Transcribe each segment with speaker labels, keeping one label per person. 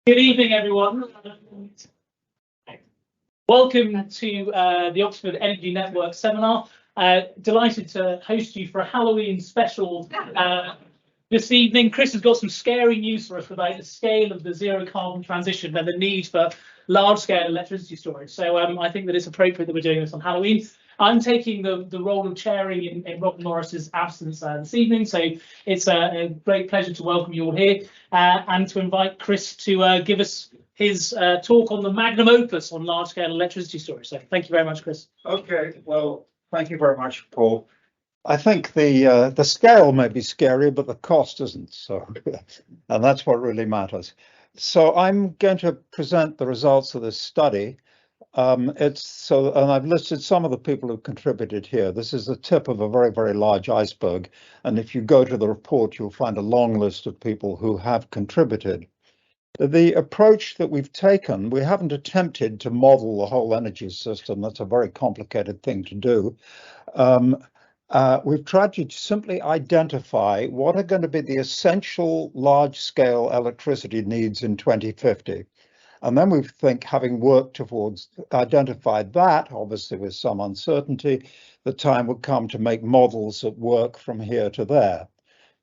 Speaker 1: Good evening, everyone. Welcome to the Oxford Energy Network seminar. Delighted to host you for a Halloween special this evening. Chris has got some scary news for us about the scale of the zero carbon transition and the need for large-scale electricity storage. So I think that it's appropriate that we're doing this on Halloween. I'm taking the role of chairing in Rob Morris's absence this evening, so it's a great pleasure to welcome you all here and to invite Chris to give us his talk on the magnum opus on large-scale electricity storage. So thank you very much, Chris.
Speaker 2: Okay, well, thank you very much, Paul. I think the scale may be scary, but the cost isn't. So, and that's what really matters. So I'm going to present the results of this study. And I've listed some of the people who contributed here. This is the tip of a very, very large iceberg. And if you go to the report, you'll find a long list of people who have contributed. The approach that we've taken, we haven't attempted to model the whole energy system. That's a very complicated thing to do. We've tried to simply identify what are going to be the essential large-scale electricity needs in 2050. And then we think, having worked towards identified that, obviously with some uncertainty, the time would come to make models that work from here to there.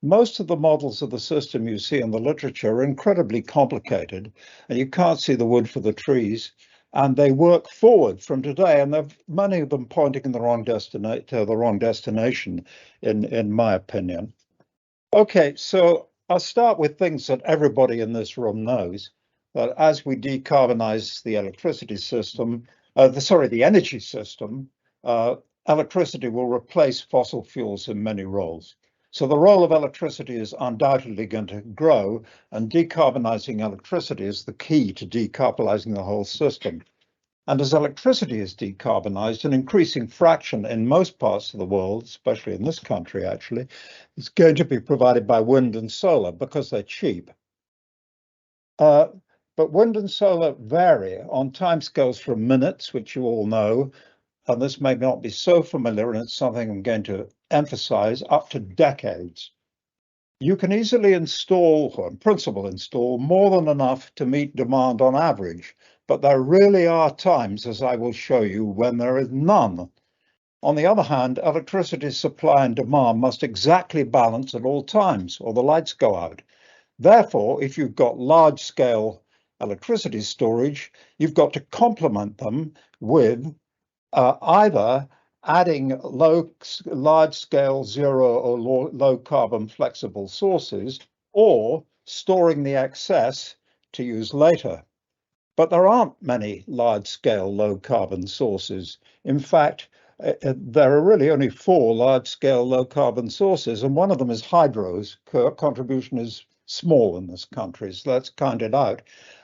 Speaker 2: Most of the models of the system you see in the literature are incredibly complicated, and you can't see the wood for the trees, and they work forward from today, and many of them pointing in the wrong destination, in my opinion. Okay, so I'll start with things that everybody in this room knows. That as we decarbonize the electricity system, the energy system, electricity will replace fossil fuels in many roles. So the role of electricity is undoubtedly going to grow, and decarbonizing electricity is the key to decarbonizing the whole system. And as electricity is decarbonized, an increasing fraction in most parts of the world, especially in this country actually, is going to be provided by wind and solar because they're cheap. But wind and solar vary on timescales from minutes, which you all know, and this may not be so familiar, and it's something I'm going to emphasize, up to decades. You can easily install, or in principle install, more than enough to meet demand on average, but there really are times, as I will show you, when there is none. On the other hand, electricity supply and demand must exactly balance at all times, or the lights go out. Therefore, if you've got large-scale electricity storage, you've got to complement them with either adding large-scale zero or low-carbon flexible sources, or storing the excess to use later. But there aren't many large-scale low-carbon sources. In fact, there are really only 4 large-scale low-carbon sources, and one of them is hydro's. Contribution is small in this country, so let's count it out.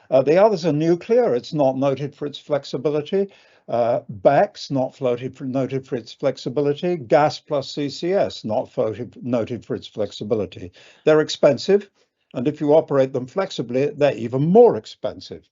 Speaker 2: The others are nuclear. It's not noted for its flexibility. BECCS, not noted for its flexibility. Gas plus CCS, not noted for its flexibility. They're expensive, and if you operate them flexibly, they're even more expensive.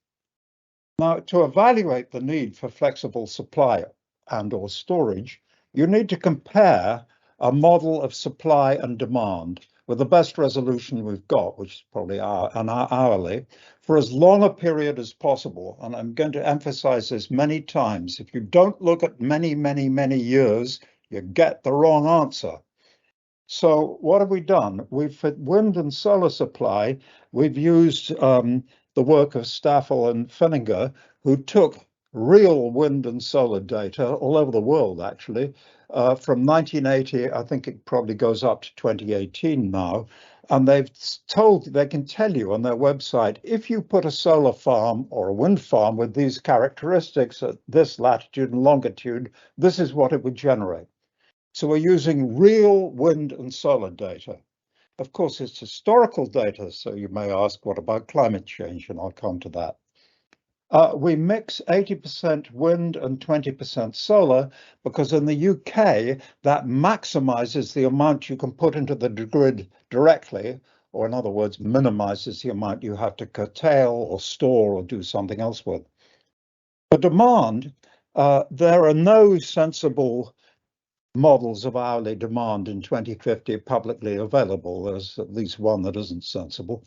Speaker 2: Now, to evaluate the need for flexible supply and/or storage, you need to compare a model of supply and demand with the best resolution we've got, which is probably hourly, for as long a period as possible. And I'm going to emphasize this many times. If you don't look at many, many, many years, you get the wrong answer. So what have we done? For wind and solar supply, we've used the work of Staffel and Fenninger, who took real wind and solar data all over the world, actually, from 1980, I think it probably goes up to 2018 now, and they can tell you on their website, if you put a solar farm or a wind farm with these characteristics at this latitude and longitude, this is what it would generate. So we're using real wind and solar data. Of course, it's historical data, so you may ask, what about climate change? And I'll come to that. We mix 80% wind and 20% solar because in the UK, that maximizes the amount you can put into the grid directly, or in other words, minimizes the amount you have to curtail or store or do something else with. For demand, there are no sensible models of hourly demand in 2050 publicly available. There's at least one that isn't sensible.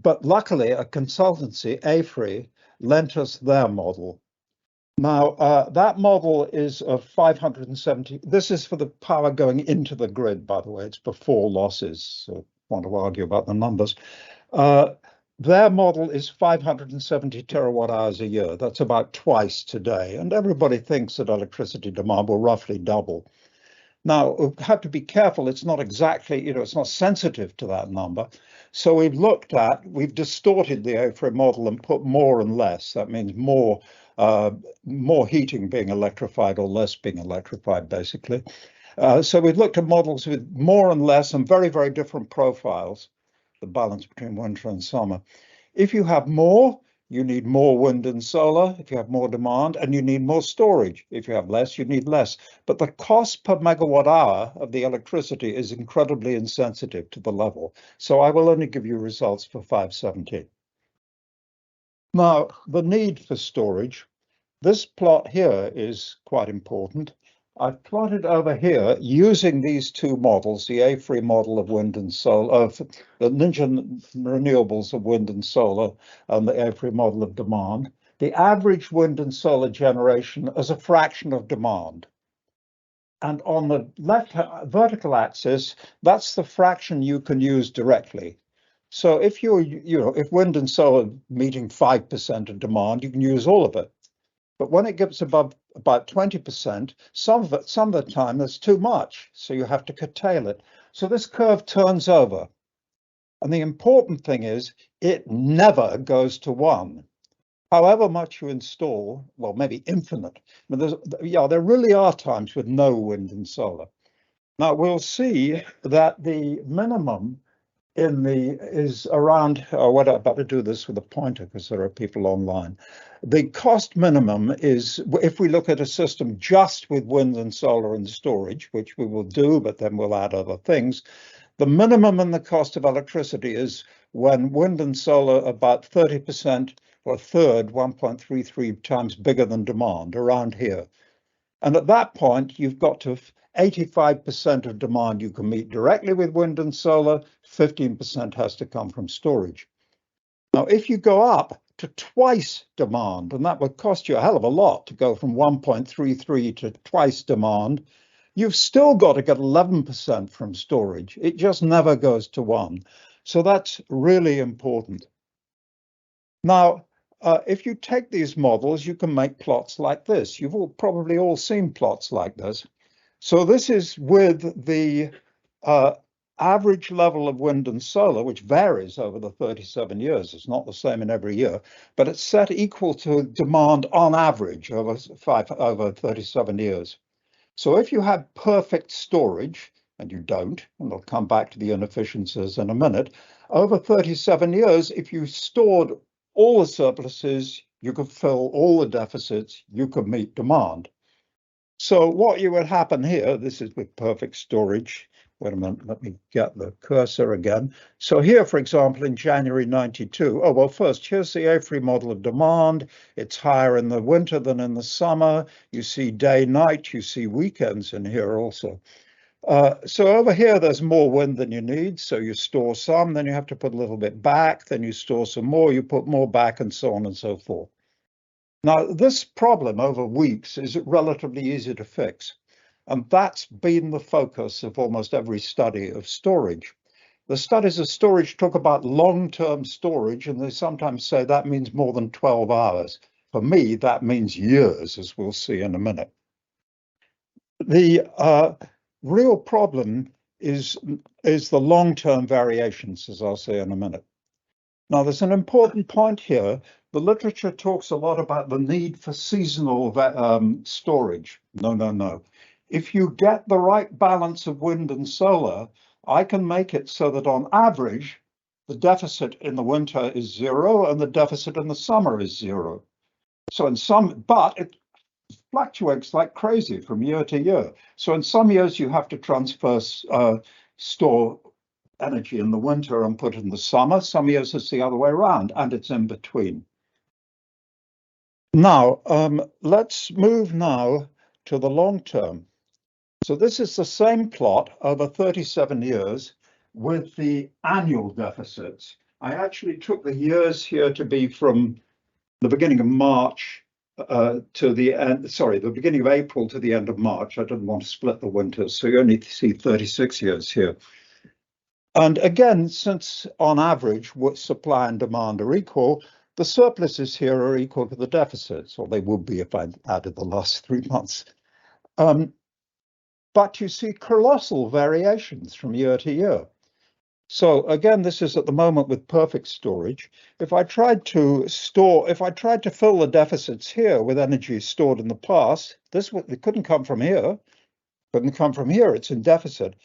Speaker 2: but luckily a consultancy, AFRI, lent us their model. Now, that model is of 570. This is for the power going into the grid, by the way. It's before losses, so I want to argue about the numbers. Their model is 570 terawatt hours a year. That's about twice today. And everybody thinks that electricity demand will roughly double. Now, we have to be careful. It's not exactly, it's not sensitive to that number. So we've distorted the AFRI model and put more and less. That means more heating being electrified or less being electrified, basically. So we've looked at models with more and less and very, very different profiles, the balance between winter and summer. If you have more, you need more wind and solar if you have more demand, and you need more storage. If you have less, you need less. But the cost per megawatt hour of the electricity is incredibly insensitive to the level. So I will only give you results for 570. Now, the need for storage. This plot here is quite important. I've plotted over here using these two models, the AFRI model of wind and solar, of the Ninja renewables of wind and solar, and the AFRI model of demand, the average wind and solar generation as a fraction of demand. And on the left vertical axis, that's the fraction you can use directly. So if if wind and solar meeting 5% of demand, you can use all of it. But when it gets above about 20%, some of the time there's too much, so you have to curtail it. So this curve turns over. And the important thing is it never goes to 1. However much you install, well, maybe infinite. But there really are times with no wind and solar. Now we'll see that the minimum is around, what I better do this with a pointer because there are people online. The cost minimum is, if we look at a system just with wind and solar and storage, which we will do, but then we'll add other things, the minimum in the cost of electricity is when wind and solar are about 30% or a third, 1.33 times bigger than demand, around here. And at that point, you've got to 85% of demand you can meet directly with wind and solar, 15% has to come from storage. Now, if you go up to twice demand, and that would cost you a hell of a lot to go from 1.33 to twice demand, you've still got to get 11% from storage. It just never goes to 1. So that's really important. Now, if you take these models, you can make plots like this. You've probably all seen plots like this. So this is with the average level of wind and solar, which varies over the 37 years. It's not the same in every year, but it's set equal to demand on average over 37 years. So if you have perfect storage, and you don't, and I'll come back to the inefficiencies in a minute, over 37 years, if you stored all the surpluses, you could fill all the deficits, you could meet demand. So what would happen here, this is with perfect storage. Wait a minute, let me get the cursor again. So here, for example, in January 92, first, here's the AFRI model of demand. It's higher in the winter than in the summer. You see day, night, you see weekends in here also. So over here, there's more wind than you need. So you store some, then you have to put a little bit back, then you store some more, you put more back, and so on and so forth. Now, this problem over weeks is relatively easy to fix. And that's been the focus of almost every study of storage. The studies of storage talk about long-term storage, and they sometimes say that means more than 12 hours. For me, that means years, as we'll see in a minute. The real problem is the long-term variations, as I'll say in a minute. Now, there's an important point here. The literature talks a lot about the need for seasonal storage. No. If you get the right balance of wind and solar, I can make it so that on average, the deficit in the winter is 0 and the deficit in the summer is 0. So but it fluctuates like crazy from year to year. So in some years you have to store energy in the winter and put it in the summer. Some years it's the other way around, and it's in between. Now, let's move now to the long term. So this is the same plot over 37 years with the annual deficits. I actually took the years here to be from the beginning of March to the end, sorry, the beginning of April to the end of March. I didn't want to split the winters, so you only see 36 years here. And again, since on average, what supply and demand are equal, the surpluses here are equal to the deficits, or they would be if I added the last 3 months. But you see colossal variations from year to year. So again, this is at the moment with perfect storage. If I tried to fill the deficits here with energy stored in the past, it couldn't come from here. Couldn't come from here. It's in deficit.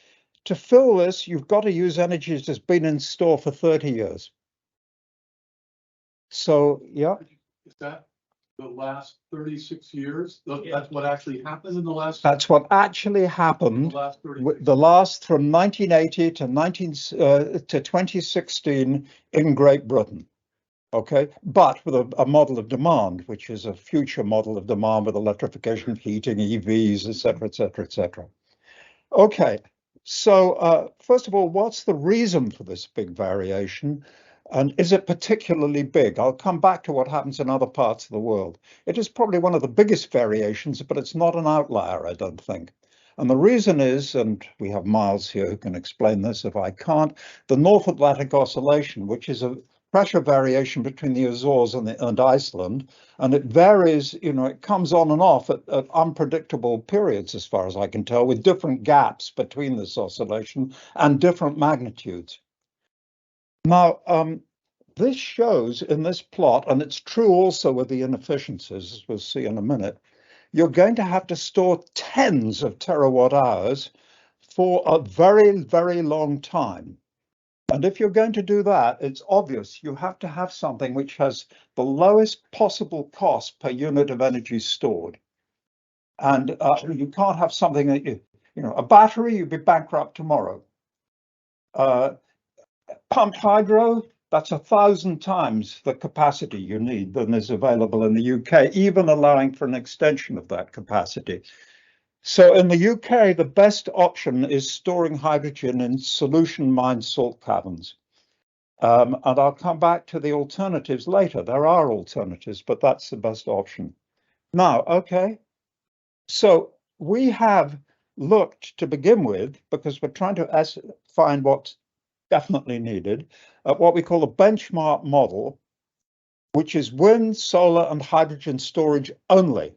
Speaker 2: To fill this, you've got to use energy that's been in store for 30 years. So, yeah.
Speaker 3: Is that the last 36 years? That's what actually happened in the last?
Speaker 2: That's what actually happened. The last from 1980 to 2016 in Great Britain. Okay, but with a model of demand, which is a future model of demand with electrification, heating, EVs, etc., etc., etc. Okay. So first of all, what's the reason for this big variation? And is it particularly big? I'll come back to what happens in other parts of the world. It is probably one of the biggest variations, but it's not an outlier, I don't think. And the reason is, and we have Miles here who can explain this if I can't, the North Atlantic Oscillation, which is a pressure variation between the Azores and Iceland, and it varies, it comes on and off at unpredictable periods, as far as I can tell, with different gaps between this oscillation and different magnitudes. Now, this shows in this plot, and it's true also with the inefficiencies, as we'll see in a minute, you're going to have to store tens of terawatt hours for a very, very long time. And if you're going to do that, it's obvious you have to have something which has the lowest possible cost per unit of energy stored. And you can't have something that a battery, you'd be bankrupt tomorrow. Pumped hydro, that's 1,000 times the capacity you need than is available in the UK, even allowing for an extension of that capacity. So in the UK, the best option is storing hydrogen in solution mined salt caverns. And I'll come back to the alternatives later. There are alternatives, but that's the best option. Now, okay, so we have looked to begin with, because we're trying to find what's definitely needed, at what we call a benchmark model, which is wind, solar, and hydrogen storage only.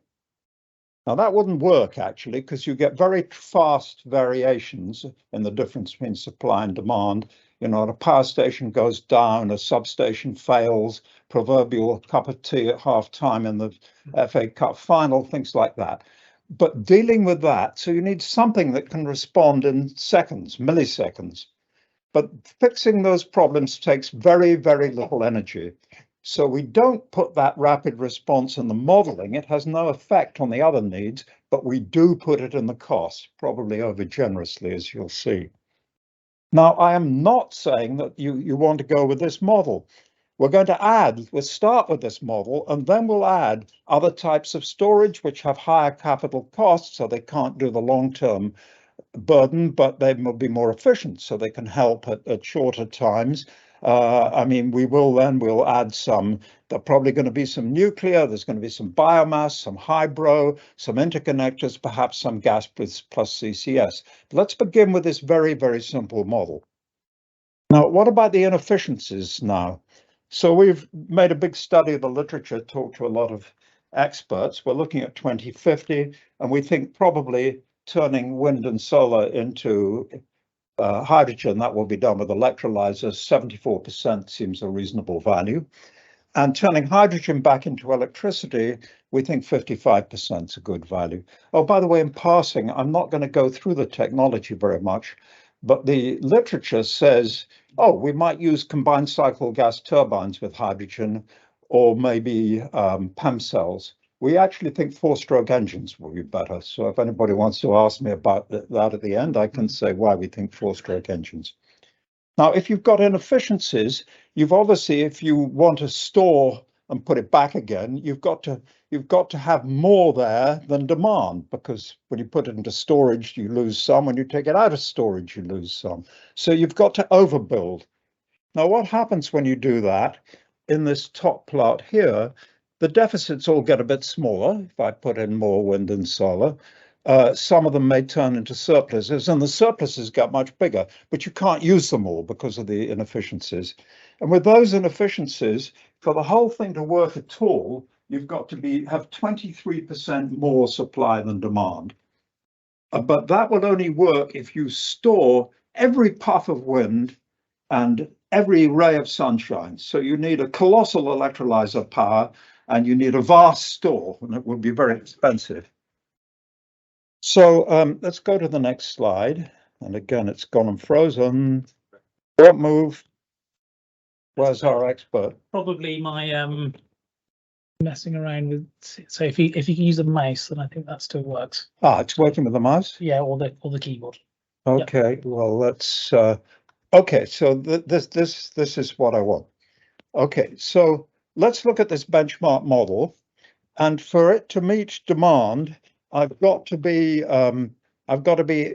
Speaker 2: Now, that wouldn't work, actually, because you get very fast variations in the difference between supply and demand. A power station goes down, a substation fails, proverbial cup of tea at half time in the FA Cup final, things like that. But dealing with that, so you need something that can respond in seconds, milliseconds. But fixing those problems takes very, very little energy. So we don't put that rapid response in the modeling. It has no effect on the other needs, but we do put it in the cost, probably over generously, as you'll see. Now, I am not saying that you want to go with this model. We'll start with this model, and then we'll add other types of storage which have higher capital costs, so they can't do the long-term burden, but they will be more efficient, so they can help at shorter times. We'll add some, there's probably going to be some nuclear, there's going to be some biomass, some hydro, some interconnectors, perhaps some gas plus CCS. But let's begin with this very, very simple model. Now, what about the inefficiencies now? So we've made a big study of the literature, talked to a lot of experts. We're looking at 2050, and we think probably turning wind and solar into hydrogen, that will be done with electrolyzers. 74% seems a reasonable value. And turning hydrogen back into electricity, we think 55% is a good value. Oh, by the way, in passing, I'm not going to go through the technology very much, but the literature says, we might use combined cycle gas turbines with hydrogen, or maybe PEM cells. We actually think four-stroke engines will be better. So if anybody wants to ask me about that at the end, I can say why we think four-stroke engines. Now, if you've got inefficiencies, you've obviously, if you want to store and put it back again, you've got to have more there than demand, because when you put it into storage, you lose some. When you take it out of storage, you lose some. So you've got to overbuild. Now, what happens when you do that in this top plot here? The deficits all get a bit smaller if I put in more wind and solar. Some of them may turn into surpluses, and the surpluses get much bigger, but you can't use them all because of the inefficiencies. And with those inefficiencies, for the whole thing to work at all, you've got to have 23% more supply than demand. But that will only work if you store every puff of wind and every ray of sunshine. So you need a colossal electrolyzer power and you need a vast store, and it will be very expensive. So let's go to the next slide. And again, it's gone and frozen. Don't move. Where's our expert?
Speaker 1: Probably my messing around with. So if you can use a mouse, then I think that still works.
Speaker 2: Ah, it's working with the mouse?
Speaker 1: Yeah, or the keyboard.
Speaker 2: Okay, well, let's okay, so this is what I want. Okay, so let's look at this benchmark model, and for it to meet demand, I've got to be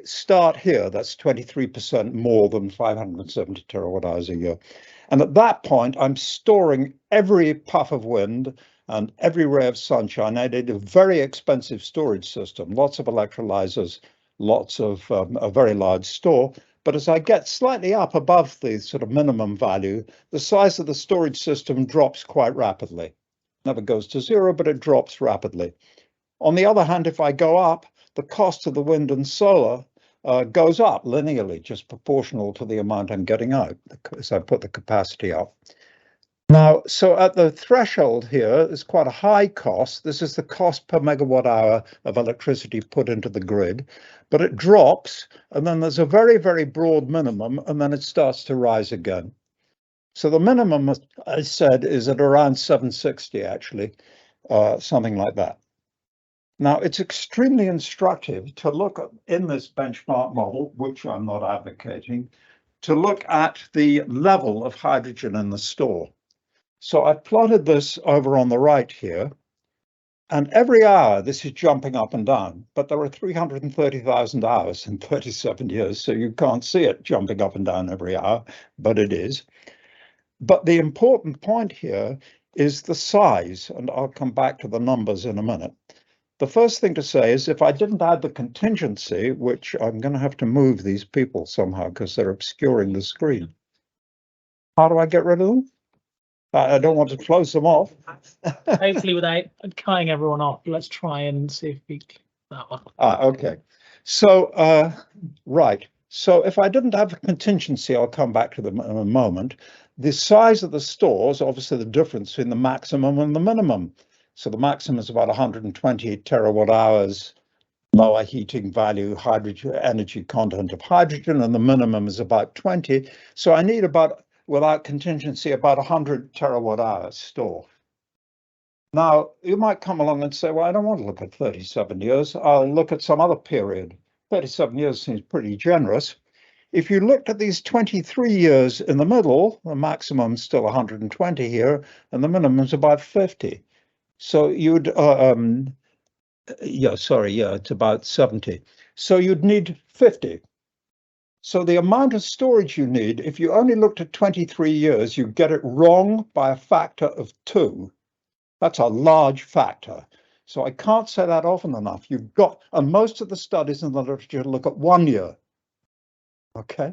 Speaker 2: start here. That's 23% more than 570 terawatt hours a year, and at that point, I'm storing every puff of wind and every ray of sunshine. I need a very expensive storage system, lots of electrolyzers, lots of a very large store. But as I get slightly up above the sort of minimum value, the size of the storage system drops quite rapidly. Never goes to zero, but it drops rapidly. On the other hand, if I go up, the cost of the wind and solar goes up linearly, just proportional to the amount I'm getting out as I put the capacity up. Now, so at the threshold here is quite a high cost. This is the cost per megawatt hour of electricity put into the grid, but it drops, and then there's a very, very broad minimum, and then it starts to rise again. So the minimum, I said, is at around 760, actually, something like that. Now, it's extremely instructive to look at, in this benchmark model, which I'm not advocating, to look at the level of hydrogen in the store. So I plotted this over on the right here, and every hour this is jumping up and down, but there are 330,000 hours in 37 years, so you can't see it jumping up and down every hour, but it is. But the important point here is the size, and I'll come back to the numbers in a minute. The first thing to say is if I didn't add the contingency, which I'm going to have to move these people somehow because they're obscuring the screen. How do I get rid of them? I don't want to close them off.
Speaker 1: Hopefully without cutting everyone off. Let's try and see if we click that one.
Speaker 2: Okay. So, right. So if I didn't have a contingency, I'll come back to them in a moment. The size of the stores, obviously the difference between the maximum and the minimum. So the maximum is about 120 terawatt hours, lower heating value, hydrogen energy content of hydrogen, and the minimum is about 20. So I need about, without contingency, about 100 terawatt hours store. Now, you might come along and say, well, I don't want to look at 37 years. I'll look at some other period. 37 years seems pretty generous. If you looked at these 23 years in the middle, the maximum is still 120 here, and the minimum is about 50. So you'd, it's about 70. So you'd need 50. So the amount of storage you need, if you only looked at 23 years, you get it wrong by a factor of 2. That's a large factor. So I can't say that often enough. You've got, and most of the studies in the literature look at 1 year. Okay.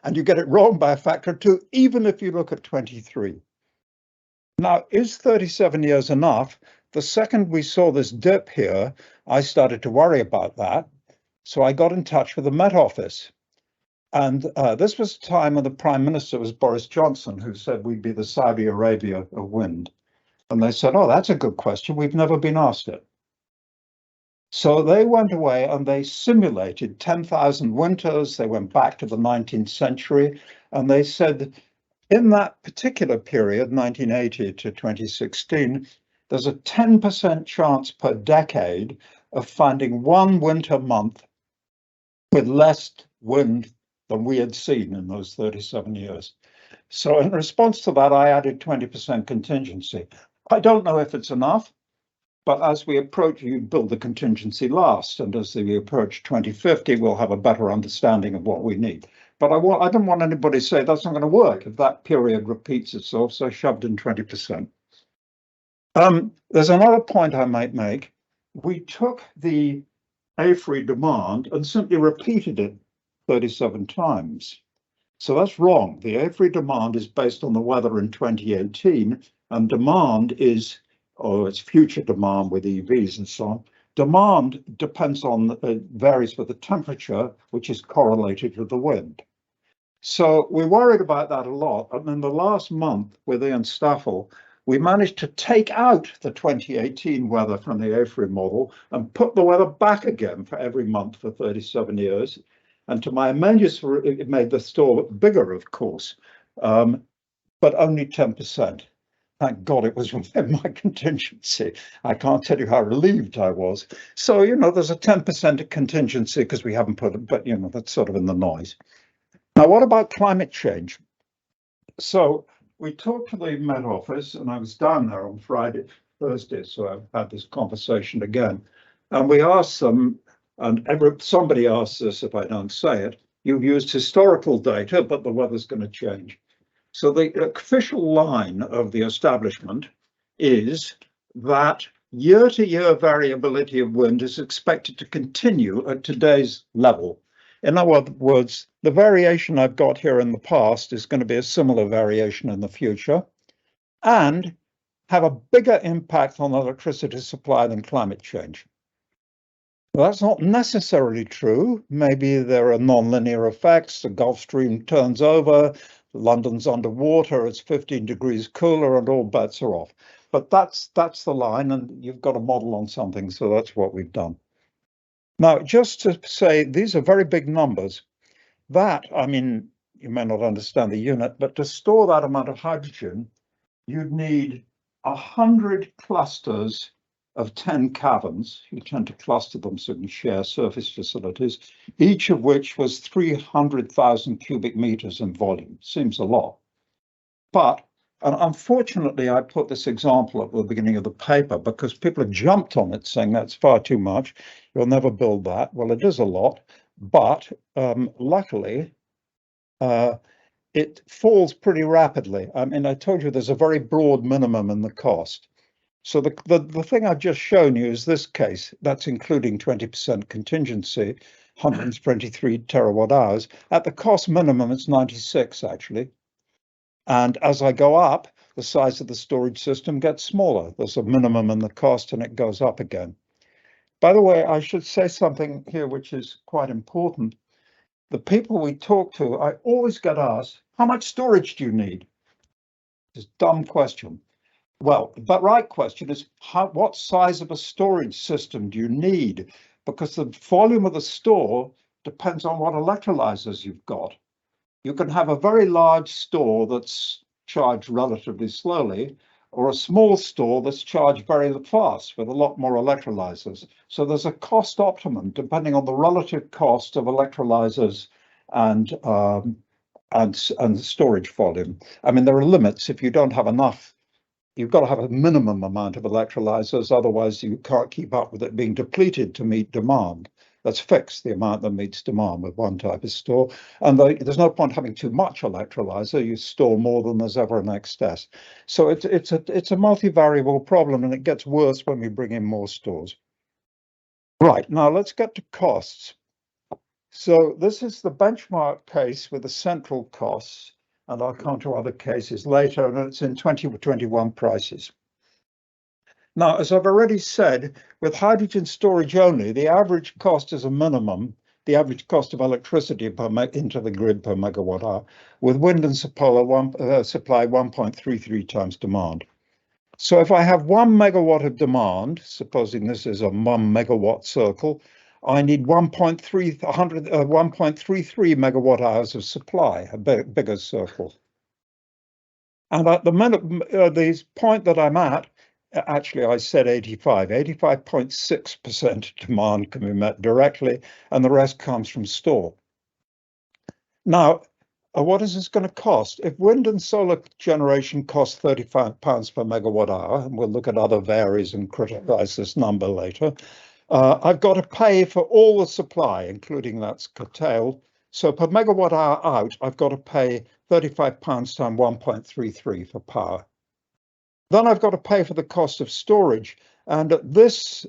Speaker 2: And you get it wrong by a factor of 2, even if you look at 23. Now, is 37 years enough? The second we saw this dip here, I started to worry about that. So I got in touch with the Met Office. And this was the time when the Prime Minister was Boris Johnson, who said we'd be the Saudi Arabia of wind. And they said, oh, that's a good question. We've never been asked it. So they went away and they simulated 10,000 winters. They went back to the 19th century and they said, in that particular period, 1980 to 2016, there's a 10% chance per decade of finding one winter month with less wind than we had seen in those 37 years. So in response to that, I added 20% contingency. I don't know if it's enough, but as we approach, you build the contingency last, and as we approach 2050, we'll have a better understanding of what we need. But I don't want anybody to say that's not going to work if that period repeats itself, so I shoved in 20%. There's another point I might make. We took the A3 demand and simply repeated it 37 times. So that's wrong. The A3 demand is based on the weather in 2018, and demand is, or it's future demand with EVs and so on. Demand depends on, varies with the temperature, which is correlated with the wind. So we worried about that a lot. And in the last month with Ian Staffel, we managed to take out the 2018 weather from the A3 model and put the weather back again for every month for 37 years. And to my amazement, it made the store look bigger, of course, but only 10%. Thank God it was within my contingency. I can't tell you how relieved I was. So, you know, there's a 10% contingency because we haven't put it, but, you know, that's sort of in the noise. Now, what about climate change? So we talked to the Met Office, and I was down there on Thursday, so I've had this conversation again. And we asked them, and somebody asks us if I don't say it, you've used historical data, but the weather's going to change. So the official line of the establishment is that year-to-year variability of wind is expected to continue at today's level. In other words, the variation I've got here in the past is going to be a similar variation in the future and have a bigger impact on electricity supply than climate change. Well, that's not necessarily true. Maybe there are nonlinear effects. The Gulf Stream turns over, London's underwater, it's 15 degrees cooler, and all bets are off. But that's the line, and you've got a model on something, so that's what we've done. Now, just to say, these are very big numbers. That, I mean, you may not understand the unit, but to store that amount of hydrogen, you'd need 100 clusters of 10 caverns. You tend to cluster them so you can share surface facilities, each of which was 300,000 cubic meters in volume. Seems a lot. But, and unfortunately, I put this example at the beginning of the paper because people have jumped on it saying that's far too much. You'll never build that. Well, it is a lot, but luckily, it falls pretty rapidly. I mean, I told you there's a very broad minimum in the cost. So the thing I've just shown you is this case. That's including 20% contingency, 123 terawatt hours. At the cost minimum, it's 96 actually. And as I go up, the size of the storage system gets smaller. There's a minimum in the cost and it goes up again. By the way, I should say something here which is quite important. The people we talk to, I always get asked, how much storage do you need? It's a dumb question. Well, the right question is, what size of a storage system do you need? Because the volume of the store depends on what electrolyzers you've got. You can have a very large store that's charged relatively slowly, or a small store that's charged very fast with a lot more electrolyzers. So there's a cost optimum depending on the relative cost of electrolyzers and storage volume. I mean, there are limits. If you don't have enough, you've got to have a minimum amount of electrolyzers, otherwise you can't keep up with it being depleted to meet demand. That's fixed, the amount that meets demand with one type of store. And there's no point having too much electrolyzer. You store more than there's ever an excess. So it's a multivariable problem, and it gets worse when we bring in more stores. Right, now let's get to costs. So this is the benchmark case with the central costs, and I'll come to other cases later, and it's in 2021 prices. Now, as I've already said, with hydrogen storage only, the average cost is a minimum, the average cost of electricity into the grid per megawatt hour, with wind and supply 1.33 times demand. So if I have 1 megawatt of demand, supposing this is a 1 megawatt circle, I need 1.33 megawatt hours of supply, a bigger circle. And at the minute, the point that I'm at, actually, I said 85.6% demand can be met directly, and the rest comes from store. Now, what is this going to cost? If wind and solar generation costs £35 per megawatt hour, and we'll look at other varies and criticize this number later, I've got to pay for all the supply, including that's curtailed, So per megawatt hour out, I've got to pay £35 times 1.33 for power. Then I've got to pay for the cost of storage. And at this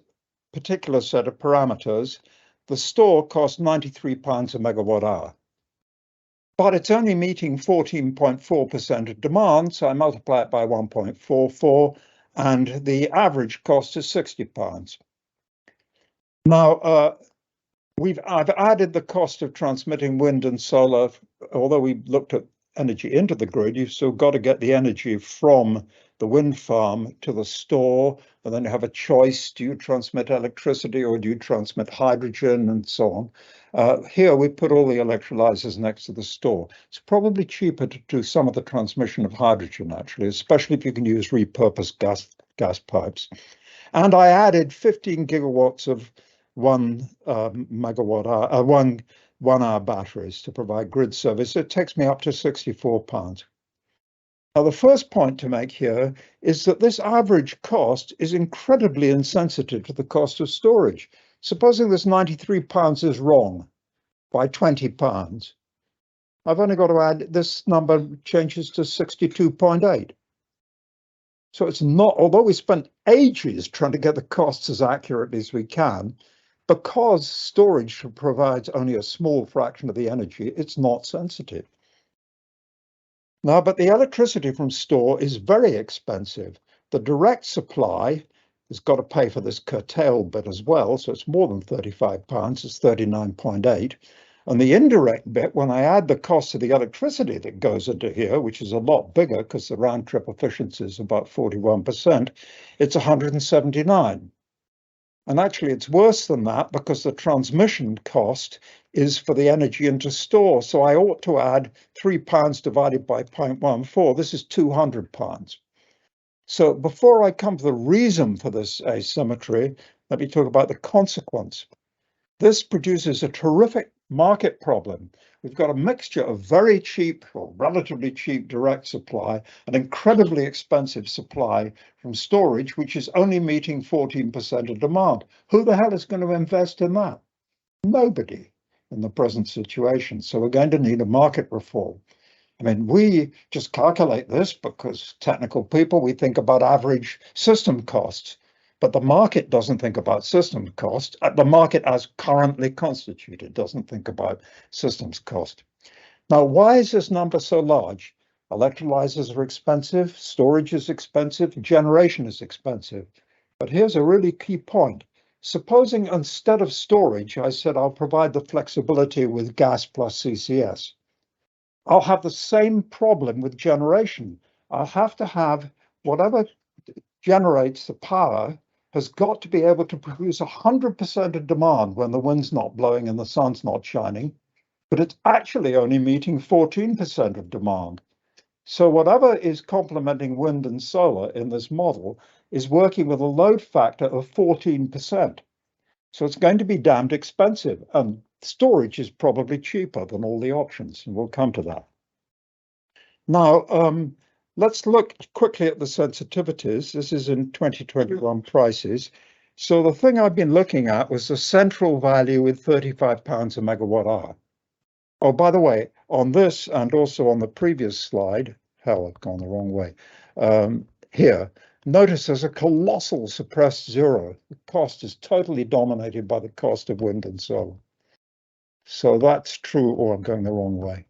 Speaker 2: particular set of parameters, the store costs £93 a megawatt hour. But it's only meeting 14.4% of demand, so I multiply it by 1.44, and the average cost is £60. Now, I've added the cost of transmitting wind and solar. Although we looked at energy into the grid, you've still got to get the energy from the wind farm to the store, and then you have a choice: do you transmit electricity or do you transmit hydrogen, and so on. Here we put all the electrolyzers next to the store. It's probably cheaper to do some of the transmission of hydrogen, actually, especially if you can use repurposed gas pipes. And I added 15 gigawatts of 1 hour batteries to provide grid service. It takes me up to £64. Now, the first point to make here is that this average cost is incredibly insensitive to the cost of storage. Supposing this £93 is wrong by £20, I've only got to add, this number changes to 62.8. So it's not, although we spent ages trying to get the costs as accurately as we can, because storage provides only a small fraction of the energy, it's not sensitive. Now, but the electricity from store is very expensive. The direct supply has got to pay for this curtailed bit as well, so it's more than £35, it's 39.8. And the indirect bit, when I add the cost of the electricity that goes into here, which is a lot bigger because the round trip efficiency is about 41%, it's 179. And actually, it's worse than that because the transmission cost is for the energy into store. So I ought to add £3 divided by 0.14. This is £200. So before I come to the reason for this asymmetry, let me talk about the consequence. This produces a terrific market problem. We've got a mixture of very cheap or relatively cheap direct supply and incredibly expensive supply from storage, which is only meeting 14% of demand. Who the hell is going to invest in that? Nobody in the present situation. So we're going to need a market reform. I mean, we just calculate this because technical people, we think about average system costs. But the market doesn't think about system cost. The market as currently constituted doesn't think about systems cost. Now, why is this number so large? Electrolyzers are expensive, storage is expensive, generation is expensive. But here's a really key point. Supposing instead of storage, I said I'll provide the flexibility with gas plus CCS. I'll have the same problem with generation. I'll have to have whatever generates the power has got to be able to produce 100% of demand when the wind's not blowing and the sun's not shining, but it's actually only meeting 14% of demand. So whatever is complementing wind and solar in this model is working with a load factor of 14%. So it's going to be damned expensive, and storage is probably cheaper than all the options, and we'll come to that. Now, let's look quickly at the sensitivities. This is in 2021 prices. So the thing I've been looking at was the central value with £35 a megawatt hour. Oh, by the way, on this and also on the previous slide, hell, I've gone the wrong way. Here, notice there's a colossal suppressed zero. The cost is totally dominated by the cost of wind and solar. So that's true, or I'm going the wrong way.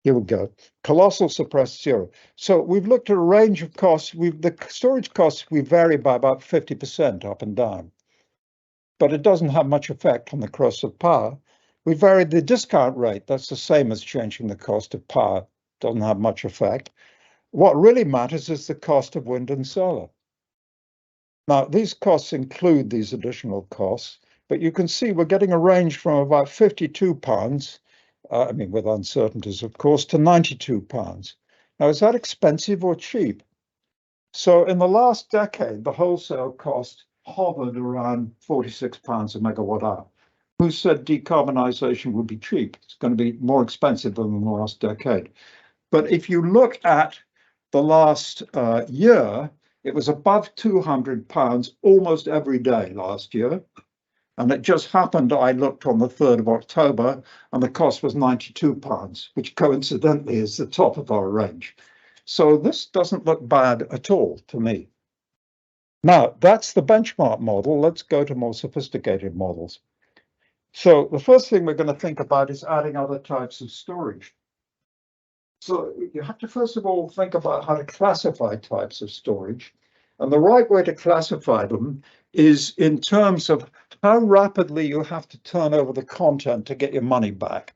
Speaker 2: Here we go. Colossal suppressed zero. So we've looked at a range of costs. The storage costs, we vary by about 50% up and down, but it doesn't have much effect on the cost of power. We varied the discount rate. That's the same as changing the cost of power. Doesn't have much effect. What really matters is the cost of wind and solar. Now, these costs include these additional costs, but you can see we're getting a range from about £52, with uncertainties, of course, to £92. Now, is that expensive or cheap? So in the last decade, the wholesale cost hovered around £46 a megawatt hour. Who said decarbonisation would be cheap? It's going to be more expensive than the last decade. But if you look at the last year, it was above £200 almost every day last year. And it just happened, I looked on the 3rd of October and the cost was £92, which coincidentally is the top of our range. So this doesn't look bad at all to me. Now, that's the benchmark model. Let's go to more sophisticated models. So the first thing we're going to think about is adding other types of storage. So you have to first of all think about how to classify types of storage. And the right way to classify them is in terms of how rapidly you have to turn over the content to get your money back.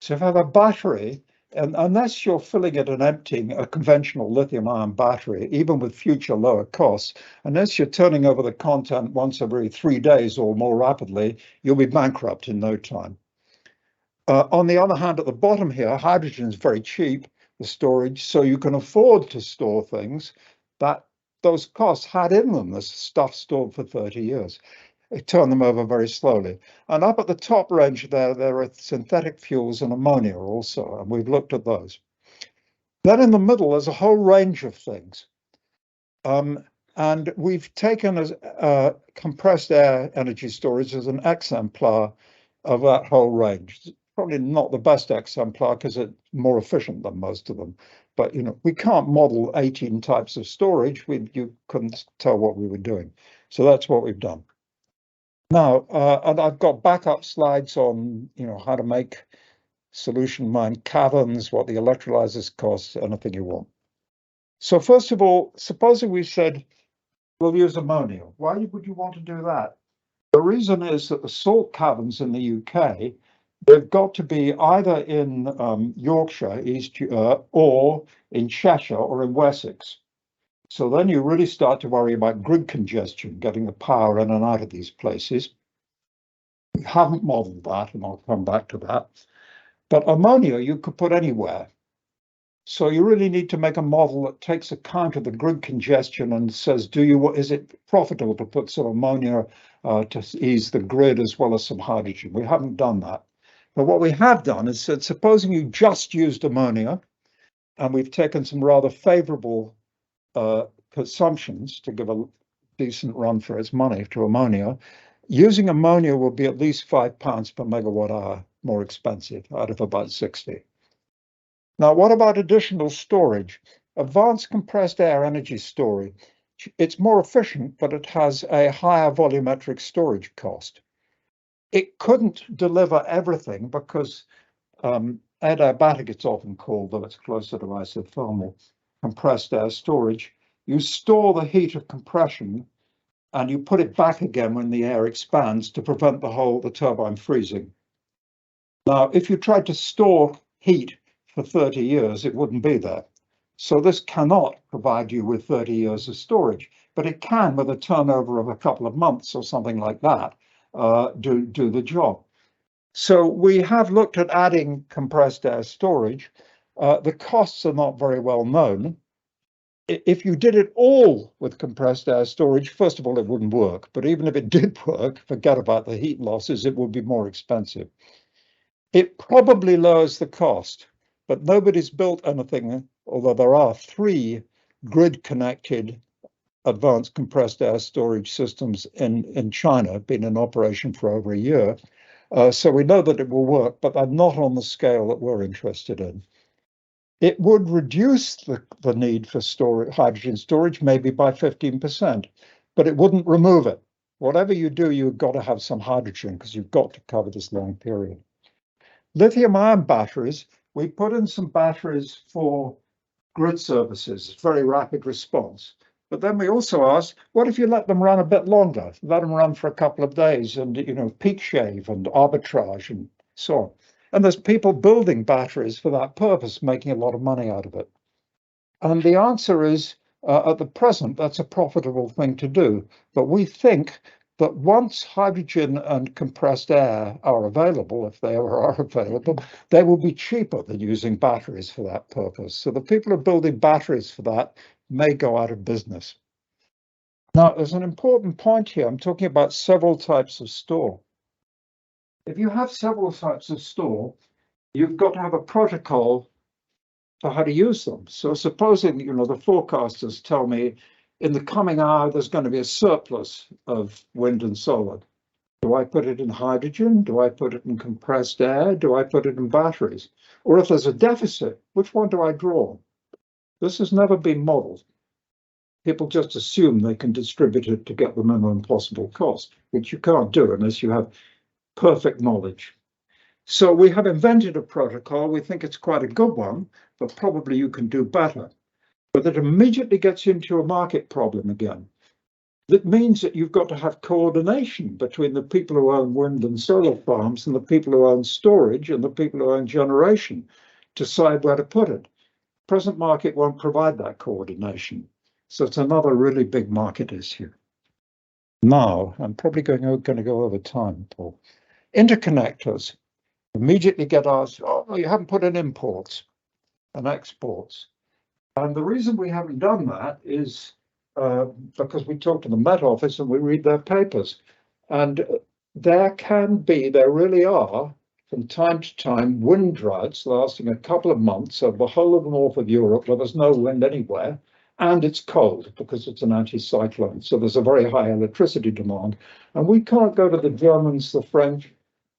Speaker 2: So if I have a battery, and unless you're filling it and emptying a conventional lithium-ion battery, even with future lower costs, unless you're turning over the content once every 3 days or more rapidly, you'll be bankrupt in no time. On the other hand, at the bottom here, hydrogen is very cheap, the storage, so you can afford to store things that those costs had in them, this stuff stored for 30 years. Turn them over very slowly. And up at the top range there are synthetic fuels and ammonia also, and we've looked at those. Then in the middle, there's a whole range of things. And we've taken as compressed air energy storage as an exemplar of that whole range. It's probably not the best exemplar because it's more efficient than most of them. But we can't model 18 types of storage. You couldn't tell what we were doing. So that's what we've done. Now, and I've got backup slides on, how to make solution mine caverns, what the electrolyzers cost, anything you want. So first of all, supposing we said we'll use ammonia. Why would you want to do that? The reason is that the salt caverns in the UK, they've got to be either in Yorkshire, or in Cheshire or in Wessex. So then you really start to worry about grid congestion, getting the power in and out of these places. We haven't modeled that, and I'll come back to that. But ammonia you could put anywhere. So you really need to make a model that takes account of the grid congestion and says, is it profitable to put some ammonia to ease the grid as well as some hydrogen? We haven't done that. But what we have done is said, supposing you just used ammonia, and we've taken some rather favorable assumptions to give a decent run for its money to ammonia, using ammonia will be at least £5 per megawatt hour more expensive out of about 60. Now, what about additional storage? Advanced compressed air energy storage. It's more efficient, but it has a higher volumetric storage cost. It couldn't deliver everything because adiabatic, it's often called, though it's closer to isothermal compressed air storage. You store the heat of compression and you put it back again when the air expands to prevent the turbine freezing. Now, if you tried to store heat for 30 years, it wouldn't be there. So this cannot provide you with 30 years of storage, but it can, with a turnover of a couple of months or something like that, do the job. So we have looked at adding compressed air storage. The costs are not very well known. If you did it all with compressed air storage, first of all, it wouldn't work. But even if it did work, forget about the heat losses, it would be more expensive. It probably lowers the cost, but nobody's built anything, although there are 3 grid-connected advanced compressed air storage systems in China, been in operation for over a year. So we know that it will work, but they're not on the scale that we're interested in. It would reduce the need for hydrogen storage maybe by 15%, but it wouldn't remove it. Whatever you do, you've got to have some hydrogen because you've got to cover this long period. Lithium-ion batteries, we put in some batteries for grid services, very rapid response. But then we also asked, what if you let them run a bit longer, let them run for a couple of days and, peak shave and arbitrage and so on. And there's people building batteries for that purpose, making a lot of money out of it. And the answer is, at the present, that's a profitable thing to do. But we think that once hydrogen and compressed air are available, if they ever are available, they will be cheaper than using batteries for that purpose. So the people who are building batteries for that may go out of business. Now, there's an important point here. I'm talking about several types of store. If you have several types of store, you've got to have a protocol for how to use them. So supposing, the forecasters tell me in the coming hour, there's going to be a surplus of wind and solar. Do I put it in hydrogen? Do I put it in compressed air? Do I put it in batteries? Or if there's a deficit, which one do I draw? This has never been modeled. People just assume they can distribute it to get the minimum possible cost, which you can't do unless you have perfect knowledge. So we have invented a protocol. We think it's quite a good one, but probably you can do better. But it immediately gets into a market problem again. That means that you've got to have coordination between the people who own wind and solar farms and the people who own storage and the people who own generation to decide where to put it. Present market won't provide that coordination. So it's another really big market issue. Now, I'm probably going to go over time, Paul. Interconnectors immediately get asked, oh, you haven't put in imports and exports. And the reason we haven't done that is because we talk to the Met Office and we read their papers. And there really are, from time to time, wind droughts lasting a couple of months over the whole of the north of Europe where there's no wind anywhere, and it's cold because it's an anticyclone. So there's a very high electricity demand. And we can't go to the Germans, the French,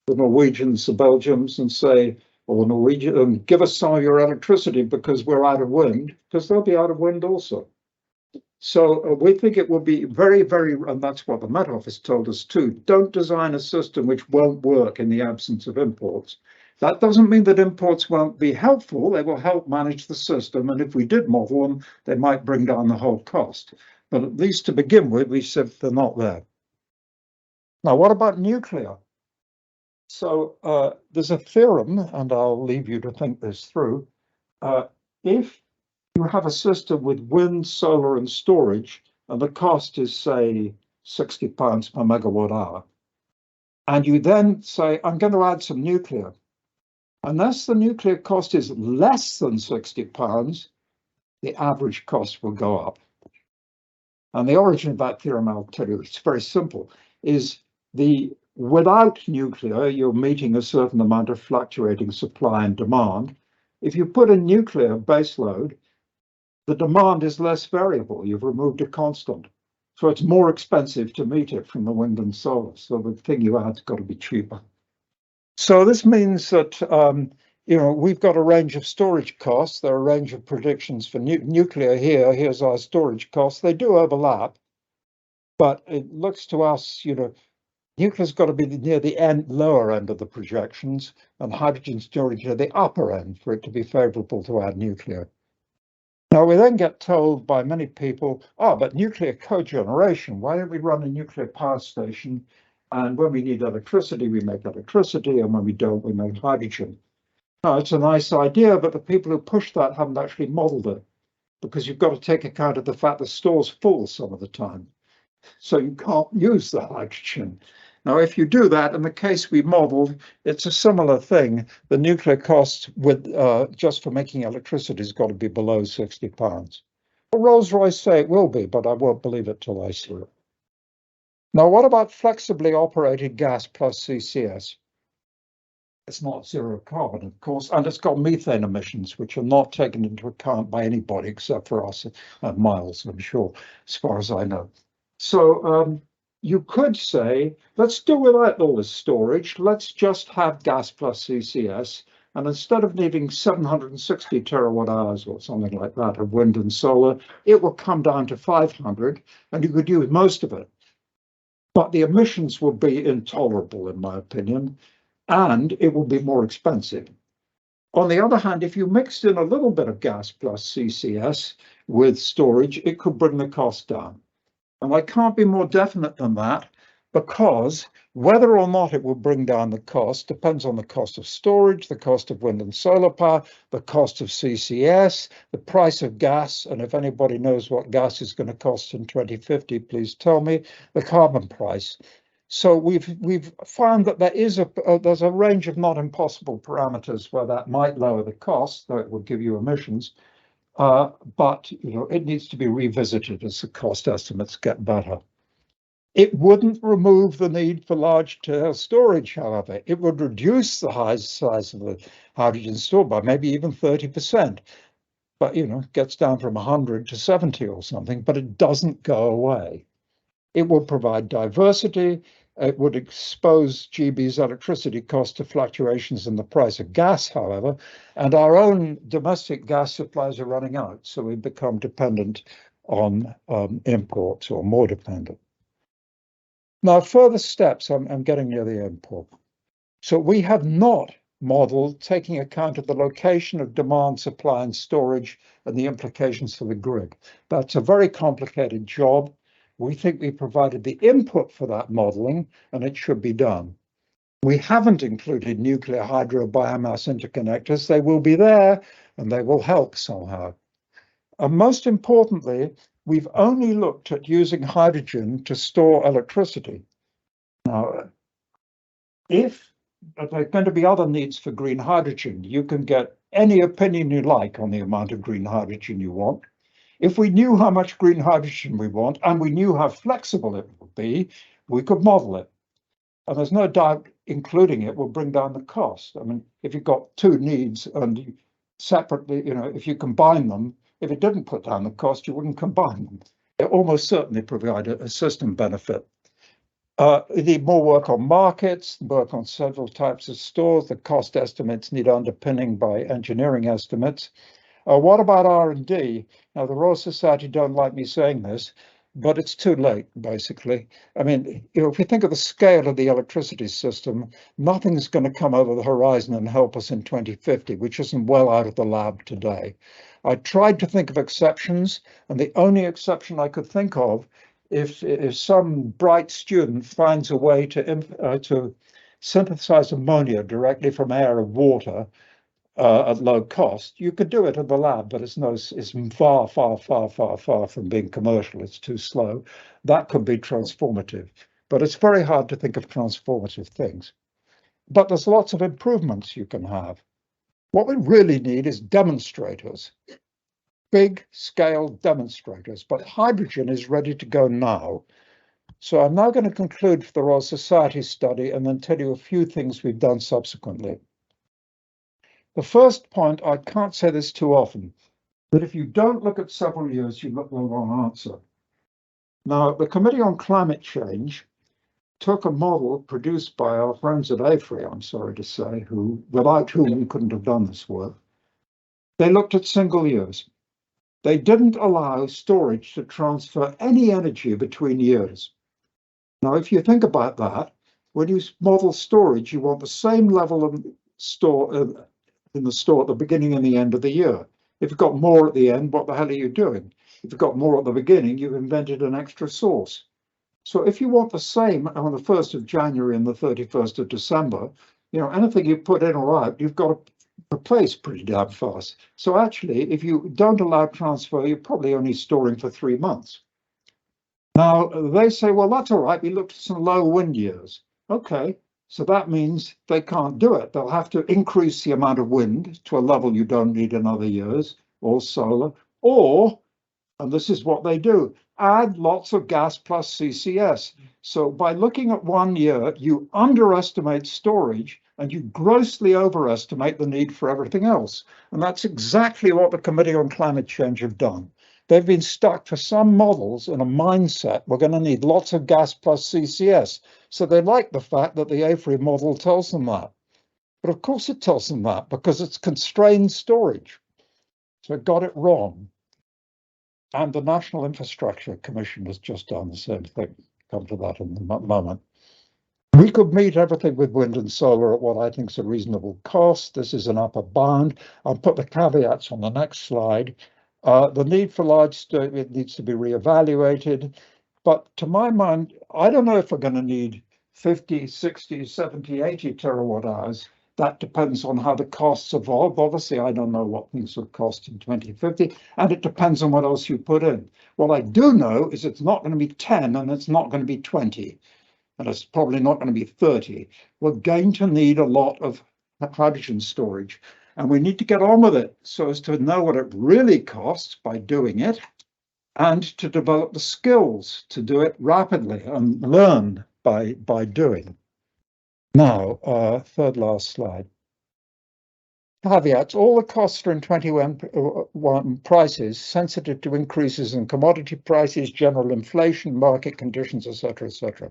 Speaker 2: the Norwegians, the Belgians, and say, well, the Norwegian, give us some of your electricity because we're out of wind, because they'll be out of wind also. So we think it will be very, very, and that's what the Met Office told us too, don't design a system which won't work in the absence of imports. That doesn't mean that imports won't be helpful. They will help manage the system. And if we did model them, they might bring down the whole cost. But at least to begin with, we said they're not there. Now, what about nuclear? So there's a theorem, and I'll leave you to think this through. If you have a system with wind, solar, and storage, and the cost is, say, £60 per megawatt hour, and you then say, I'm going to add some nuclear, unless the nuclear cost is less than £60, the average cost will go up. And the origin of that theorem, I'll tell you, it's very simple, is without nuclear, you're meeting a certain amount of fluctuating supply and demand. If you put in nuclear baseload, the demand is less variable. You've removed a constant. So it's more expensive to meet it from the wind and solar. So the thing you add's got to be cheaper. So this means that, we've got a range of storage costs. There are a range of predictions for nuclear here. Here's our storage costs. They do overlap, but it looks to us, nuclear's got to be near the lower end of the projections, and hydrogen storage at the upper end for it to be favorable to add nuclear. Now, we then get told by many people, but nuclear cogeneration, why don't we run a nuclear power station? And when we need electricity, we make electricity, and when we don't, we make hydrogen. Now, it's a nice idea, but the people who push that haven't actually modeled it, because you've got to take account of the fact the store's full some of the time. So you can't use the hydrogen. Now, if you do that, in the case we modeled, it's a similar thing. The nuclear cost with just for making electricity has got to be below £60. Well, Rolls-Royce say it will be, but I won't believe it till I see it. Now, what about flexibly operated gas plus CCS? It's not zero carbon, of course, and it's got methane emissions, which are not taken into account by anybody except for us, Miles, I'm sure, as far as I know. So you could say, let's do without all this storage. Let's just have gas plus CCS. And instead of needing 760 terawatt hours or something like that of wind and solar, it will come down to 500, and you could use most of it. But the emissions will be intolerable, in my opinion, and it will be more expensive. On the other hand, if you mixed in a little bit of gas plus CCS with storage, it could bring the cost down. And I can't be more definite than that, because whether or not it will bring down the cost depends on the cost of storage, the cost of wind and solar power, the cost of CCS, the price of gas, and if anybody knows what gas is going to cost in 2050, please tell me, the carbon price. So we've found that there's a range of not impossible parameters where that might lower the cost, though it will give you emissions. But it needs to be revisited as the cost estimates get better. It wouldn't remove the need for large-scale storage, however. It would reduce the size of the hydrogen store by maybe even 30%. But, it gets down from 100 to 70 or something, but it doesn't go away. It will provide diversity. It would expose GB's electricity cost to fluctuations in the price of gas, however, and our own domestic gas supplies are running out, so we become dependent on imports, or more dependent. Now, further steps, I'm getting near the end, Paul. So we have not modeled taking account of the location of demand, supply, and storage and the implications for the grid. That's a very complicated job. We think we provided the input for that modeling, and it should be done. We haven't included nuclear, hydro, biomass interconnectors. They will be there, and they will help somehow. And most importantly, we've only looked at using hydrogen to store electricity. Now, if there are going to be other needs for green hydrogen, you can get any opinion you like on the amount of green hydrogen you want. If we knew how much green hydrogen we want, and we knew how flexible it would be, we could model it. And there's no doubt including it will bring down the cost. I mean, if you've got two needs and you separately, if you combine them, if it didn't put down the cost, you wouldn't combine them. It almost certainly provide a system benefit. We need more work on markets, work on several types of stores. The cost estimates need underpinning by engineering estimates. What about R&D? Now, the Royal Society don't like me saying this, but it's too late, basically. I mean, if we think of the scale of the electricity system, nothing's going to come over the horizon and help us in 2050, which isn't well out of the lab today. I tried to think of exceptions, and the only exception I could think of, if some bright student finds a way to synthesize ammonia directly from air and water at low cost, you could do it in the lab, but it's far, far, far, far, far from being commercial. It's too slow. That could be transformative, but it's very hard to think of transformative things. But there's lots of improvements you can have. What we really need is demonstrators, big scale demonstrators, but hydrogen is ready to go now. So I'm now going to conclude for the Royal Society study and then tell you a few things we've done subsequently. The first point, I can't say this too often, that if you don't look at several years, you look at the wrong answer. Now, the Committee on Climate Change took a model produced by our friends at AFRI, I'm sorry to say, without whom we couldn't have done this work. They looked at single years. They didn't allow storage to transfer any energy between years. Now, if you think about that, when you model storage, you want the same level of store in the store at the beginning and the end of the year. If you've got more at the end, what the hell are you doing? If you've got more at the beginning, you've invented an extra source. So if you want the same on the 1st of January and the 31st of December, anything you put in or out, you've got to replace pretty damn fast. So actually, if you don't allow transfer, you're probably only storing for 3 months. Now, they say, well, that's all right. We looked at some low wind years. Okay. So that means they can't do it. They'll have to increase the amount of wind to a level you don't need in other years, or solar, or, and this is what they do, add lots of gas plus CCS. So by looking at 1 year, you underestimate storage and you grossly overestimate the need for everything else. And that's exactly what the Committee on Climate Change have done. They've been stuck for some models in a mindset, we're going to need lots of gas plus CCS. So they like the fact that the AFRI model tells them that. But of course it tells them that because it's constrained storage. So it got it wrong. And the National Infrastructure Commission has just done the same thing. Come to that in a moment. We could meet everything with wind and solar at what I think is a reasonable cost. This is an upper bound. I'll put the caveats on the next slide. The need for large storage, it needs to be reevaluated. But to my mind, I don't know if we're going to need 50, 60, 70, 80 terawatt hours. That depends on how the costs evolve. Obviously, I don't know what things will cost in 2050, and it depends on what else you put in. What I do know is it's not going to be 10 and it's not going to be 20, and it's probably not going to be 30. We're going to need a lot of hydrogen storage. And we need to get on with it so as to know what it really costs by doing it and to develop the skills to do it rapidly and learn by doing. Now, third last slide. Caveats, all the costs are in 21 prices, sensitive to increases in commodity prices, general inflation, market conditions, etc., etc.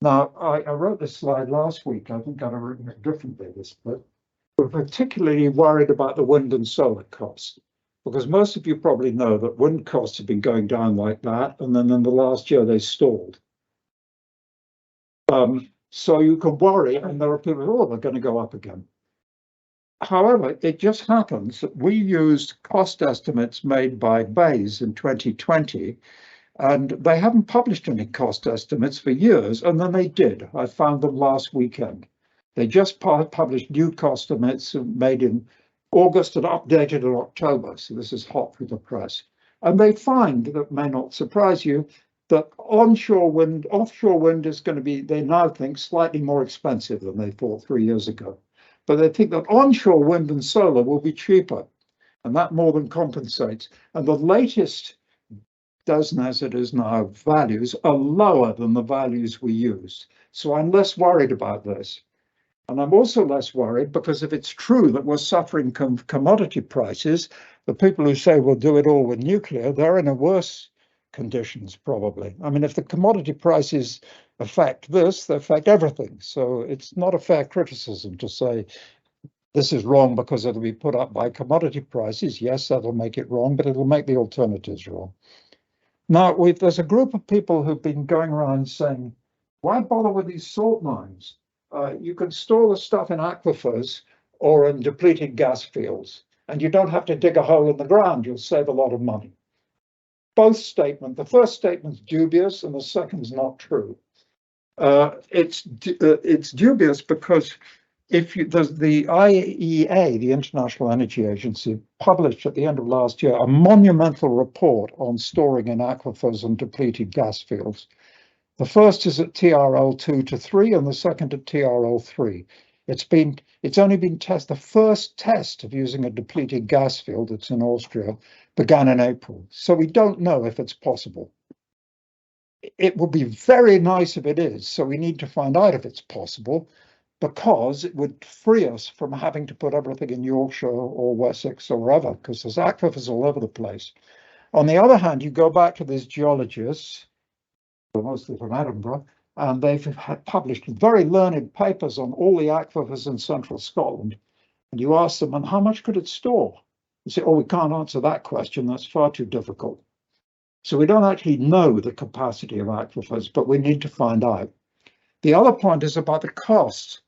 Speaker 2: Now, I wrote this slide last week. I think I'd have written it differently, but we're particularly worried about the wind and solar costs, because most of you probably know that wind costs have been going down like that, and then in the last year they stalled. So you can worry, and there are people, oh, they're going to go up again. However, it just happens that we used cost estimates made by Bays in 2020, and they haven't published any cost estimates for years, and then they did. I found them last weekend. They just published new cost estimates made in August and updated in October, so this is hot for the press. And they find, that may not surprise you, that offshore wind is going to be, they now think, slightly more expensive than they thought 3 years ago. But they think that onshore wind and solar will be cheaper, and that more than compensates. And the latest dozen, as it is now, values are lower than the values we use. So I'm less worried about this. And I'm also less worried because if it's true that we're suffering commodity prices, the people who say we'll do it all with nuclear, they're in a worse conditions probably. I mean, if the commodity prices affect this, they affect everything. So it's not a fair criticism to say this is wrong because it'll be put up by commodity prices. Yes, that'll make it wrong, but it'll make the alternatives wrong. Now, there's a group of people who've been going around saying, why bother with these salt mines? You can store the stuff in aquifers or in depleted gas fields, and you don't have to dig a hole in the ground. You'll save a lot of money. Both statements, the first statement's dubious and the second's not true. It's dubious because the IEA, the International Energy Agency, published at the end of last year a monumental report on storing in aquifers and depleted gas fields. The first is at TRL 2 to 3 and the second at TRL 3. It's only been tested. The first test of using a depleted gas field, that's in Austria, began in April. So we don't know if it's possible. It would be very nice if it is. So we need to find out if it's possible, because it would free us from having to put everything in Yorkshire or Wessex or wherever, because there's aquifers all over the place. On the other hand, you go back to these geologists, mostly from Edinburgh, and they've published very learned papers on all the aquifers in central Scotland. And you ask them, and how much could it store? You say, oh, we can't answer that question. That's far too difficult. So we don't actually know the capacity of aquifers, but we need to find out. The other point is about the costs.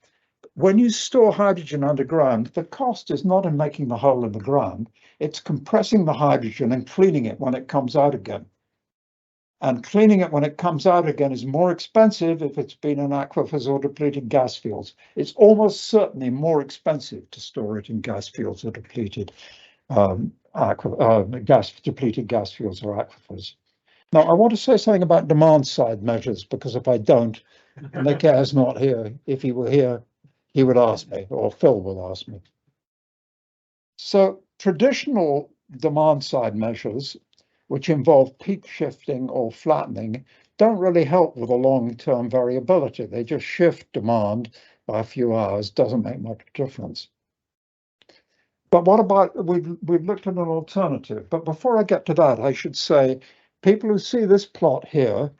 Speaker 2: When you store hydrogen underground, the cost is not in making the hole in the ground. It's compressing the hydrogen and cleaning it when it comes out again. And cleaning it when it comes out again is more expensive if it's been in aquifers or depleted gas fields. It's almost certainly more expensive to store it in gas fields or depleted depleted gas fields or aquifers. Now, I want to say something about demand side measures, because if I don't, Nick is not here. If he were here, he would ask me, or Phil will ask me. So traditional demand side measures, which involve peak shifting or flattening, don't really help with the long-term variability. They just shift demand by a few hours, doesn't make much difference. But what about, we've looked at an alternative. But before I get to that, I should say, people who see this plot here,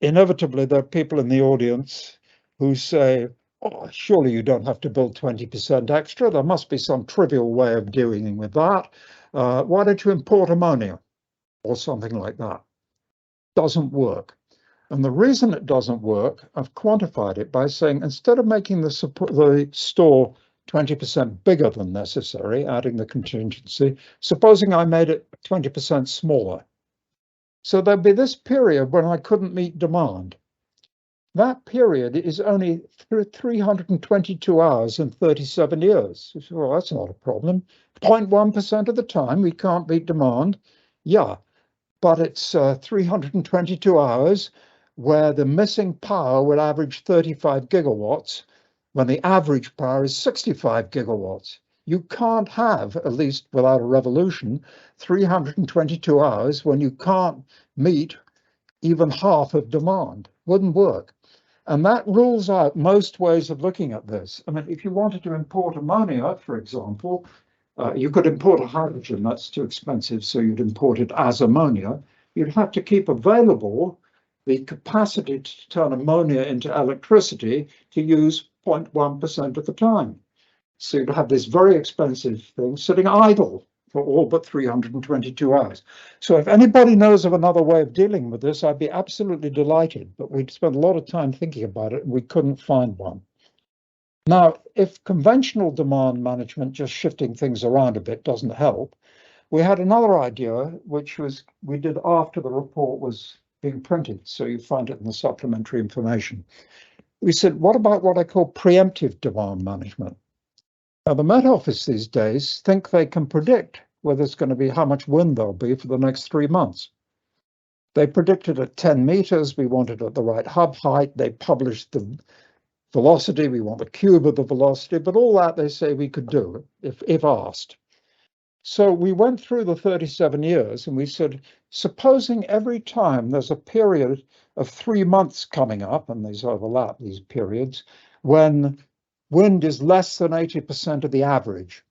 Speaker 2: inevitably there are people in the audience who say, oh, surely you don't have to build 20% extra. There must be some trivial way of dealing with that. Why don't you import ammonia or something like that? Doesn't work. And the reason it doesn't work, I've quantified it by saying, instead of making the store 20% bigger than necessary, adding the contingency, supposing I made it 20% smaller. So there'd be this period when I couldn't meet demand. That period is only 322 hours in 37 years. Well, that's not a problem. 0.1% of the time we can't meet demand. Yeah, but it's 322 hours where the missing power will average 35 gigawatts when the average power is 65 gigawatts. You can't have, at least without a revolution, 322 hours when you can't meet even half of demand. Wouldn't work. And that rules out most ways of looking at this. I mean, if you wanted to import ammonia, for example, you could import a hydrogen. That's too expensive, so you'd import it as ammonia. You'd have to keep available the capacity to turn ammonia into electricity to use 0.1% of the time. So you'd have this very expensive thing sitting idle for all but 322 hours. So if anybody knows of another way of dealing with this, I'd be absolutely delighted. But we'd spent a lot of time thinking about it and we couldn't find one. Now, if conventional demand management, just shifting things around a bit, doesn't help, we had another idea, which was we did after the report was being printed. So you find it in the supplementary information. We said, what about what I call preemptive demand management? Now, the Met Office these days think they can predict whether it's going to be how much wind there'll be for the next 3 months. They predicted at 10 meters, we wanted at the right hub height. They published the velocity, we want the cube of the velocity, but all that they say we could do if asked. So we went through the 37 years and we said, supposing every time there's a period of 3 months coming up, and these overlap, these periods, when wind is less than 80% of the average,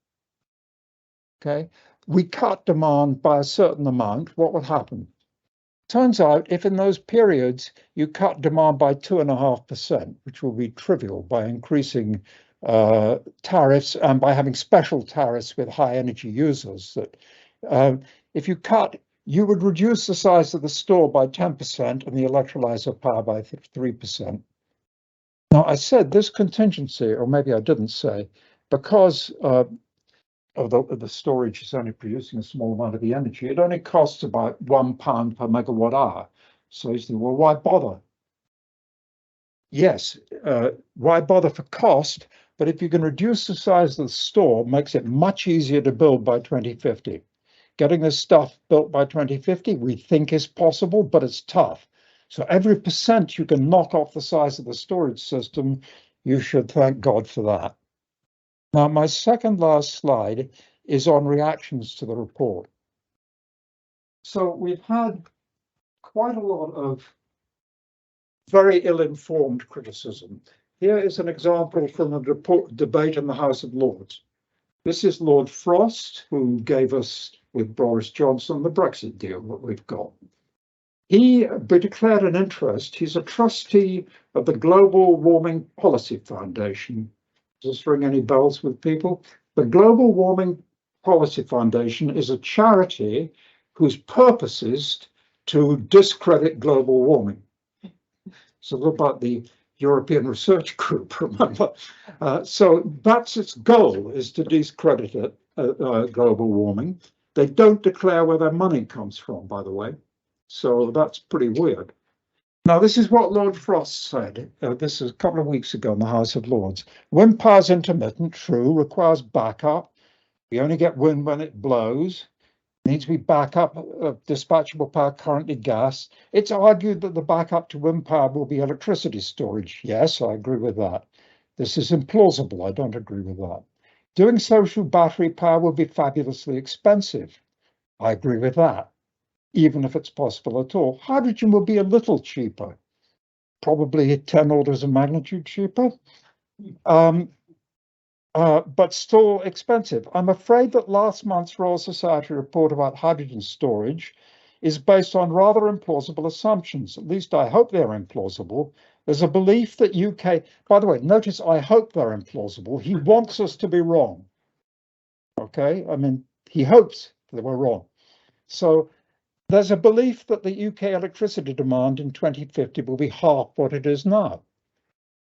Speaker 2: okay, we cut demand by a certain amount, what would happen? Turns out if in those periods you cut demand by 2.5%, which will be trivial by increasing tariffs and by having special tariffs with high energy users, that if you cut, you would reduce the size of the store by 10% and the electrolyzer power by 3%. Now, I said this contingency, or maybe I didn't say, because the storage is only producing a small amount of the energy, it only costs about £1 per megawatt hour. So you say, well, why bother? Yes, why bother for cost? But if you can reduce the size of the store, it makes it much easier to build by 2050. Getting this stuff built by 2050, we think is possible, but it's tough. So every percent you can knock off the size of the storage system, you should thank God for that. Now, my second last slide is on reactions to the report. So we've had quite a lot of very ill-informed criticism. Here is an example from a debate in the House of Lords. This is Lord Frost, who gave us, with Boris Johnson, the Brexit deal that we've got. He declared an interest. He's a trustee of the Global Warming Policy Foundation. Does this ring any bells with people? The Global Warming Policy Foundation is a charity whose purpose is to discredit global warming. So what about the European Research Group, remember? So that's its goal, is to discredit global warming. They don't declare where their money comes from, by the way. So that's pretty weird. Now, this is what Lord Frost said. This is a couple of weeks ago in the House of Lords. Wind power is intermittent, true, requires backup. We only get wind when it blows. Needs to be backup of dispatchable power, currently gas. It's argued that the backup to wind power will be electricity storage. Yes, I agree with that. This is implausible. I don't agree with that. Doing so through battery power will be fabulously expensive. I agree with that, even if it's possible at all. Hydrogen will be a little cheaper, probably 10 orders of magnitude cheaper, but still expensive. I'm afraid that last month's Royal Society report about hydrogen storage is based on rather implausible assumptions. At least I hope they're implausible. There's a belief that UK, by the way, notice I hope they're implausible. He wants us to be wrong. Okay, I mean, he hopes that we're wrong. So there's a belief that the UK electricity demand in 2050 will be half what it is now.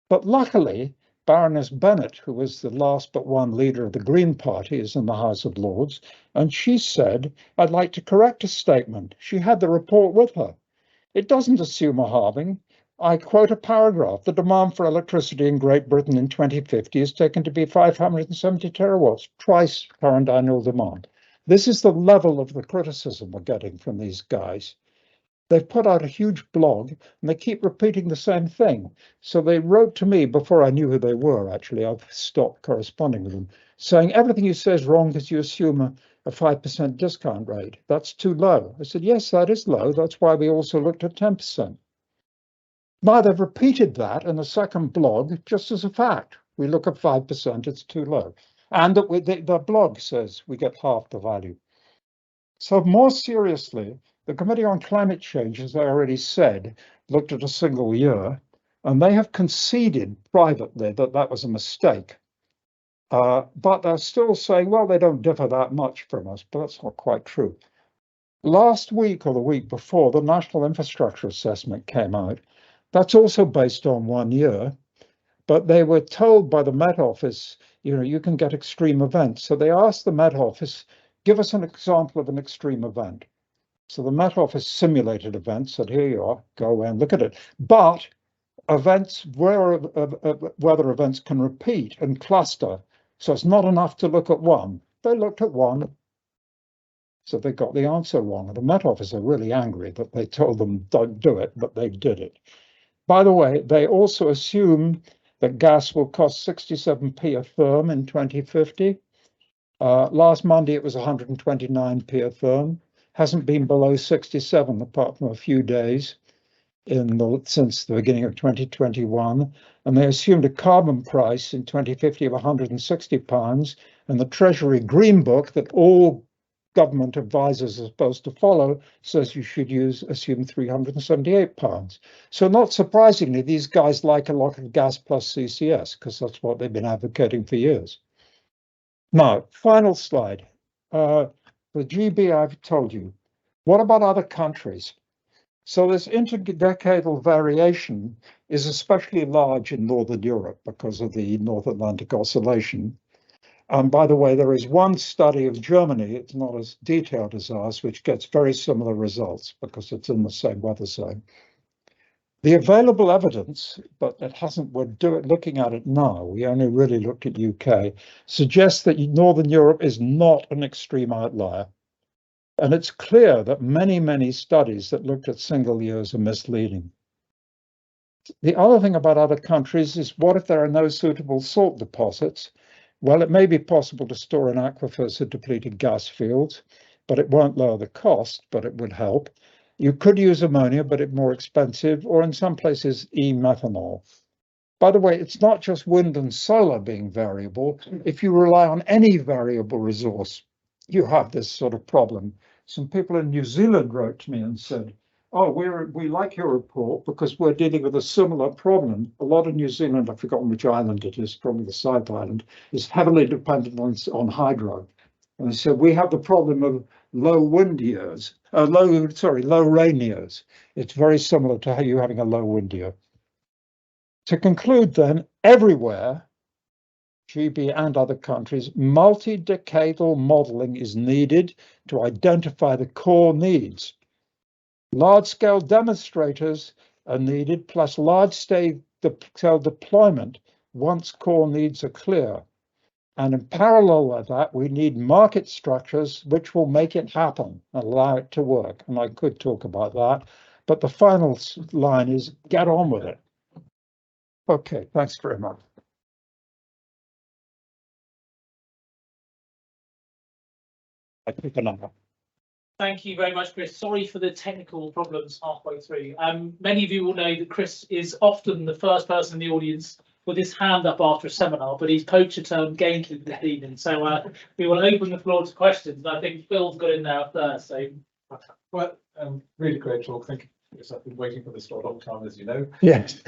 Speaker 2: But luckily, Baroness Bennett, who was the last but one leader of the Green Party, is in the House of Lords, and she said, I'd like to correct a statement. She had the report with her. It doesn't assume a halving. I quote a paragraph. The demand for electricity in Great Britain in 2050 is taken to be 570 terawatts, twice current annual demand. This is the level of the criticism we're getting from these guys. They've put out a huge blog and they keep repeating the same thing. So they wrote to me before I knew who they were, actually. I've stopped corresponding with them, saying everything you say is wrong because you assume a 5% discount rate. That's too low. I said, yes, that is low. That's why we also looked at 10%. Now they've repeated that in a second blog just as a fact. We look at 5%, it's too low. And the blog says we get half the value. So more seriously, The Committee on Climate Change, as I already said, looked at a single year, and they have conceded privately that that was a mistake. But they're still saying, well, they don't differ that much from us, but that's not quite true. Last week or the week before, the National Infrastructure Assessment came out. That's also based on 1 year, but they were told by the Met Office, you know, you can get extreme events. So they asked the Met Office, give us an example of an extreme event. So the Met Office simulated events, said, here you are, go away and look at it. But events, weather events can repeat and cluster. So it's not enough to look at one. They looked at one. So they got the answer wrong. And the Met Office are really angry that they told them don't do it, but they did it. By the way, they also assume that gas will cost 67p a therm in 2050. Last Monday, it was 129p a therm. Hasn't been below 67 apart from a few days since the beginning of 2021. And they assumed a carbon price in 2050 of £160. And the Treasury Green Book that all government advisors are supposed to follow says you should assume £378. So not surprisingly, these guys like a lot of gas plus CCS because that's what they've been advocating for years. Now, final slide. The GB I've told you. What about other countries? So this interdecadal variation is especially large in Northern Europe because of the North Atlantic Oscillation. And by the way, there is one study of Germany, it's not as detailed as ours, which gets very similar results because it's in the same weather zone. The available evidence, but it hasn't, we're looking at it now, we only really looked at UK, suggests that Northern Europe is not an extreme outlier. And it's clear that many, many studies that looked at single years are misleading. The other thing about other countries is what if there are no suitable salt deposits? Well, it may be possible to store in aquifers at depleted gas fields, but it won't lower the cost, but it would help. You could use ammonia, but it's more expensive, or in some places, e-methanol. By the way, it's not just wind and solar being variable. If you rely on any variable resource, you have this sort of problem. Some people in New Zealand wrote to me and said, oh, we like your report because we're dealing with a similar problem. A lot of New Zealand, I've forgotten which island it is, probably the South Island, is heavily dependent on hydro. And they said, we have the problem of low wind years, low rain years. It's very similar to how you having a low wind year. To conclude then, everywhere, GB and other countries, multi-decadal modeling is needed to identify the core needs. Large-scale demonstrators are needed, plus large-scale deployment once core needs are clear. And in parallel with that, we need market structures which will make it happen and allow it to work. And I could talk about that, but the final line is get on with it. Okay, thanks very much. I pick a number.
Speaker 1: Thank you very much, Chris. Sorry for the technical problems halfway through. Many of you will know that Chris is often the first person in the audience with his hand up after a seminar, but he's poacher turned gamekeeper this evening. So we will open the floor to questions. I think Phil's got in there first. So,
Speaker 4: well, really great talk. Thank you. Yes, I've been waiting for this for a long time, as you know.
Speaker 2: Yes.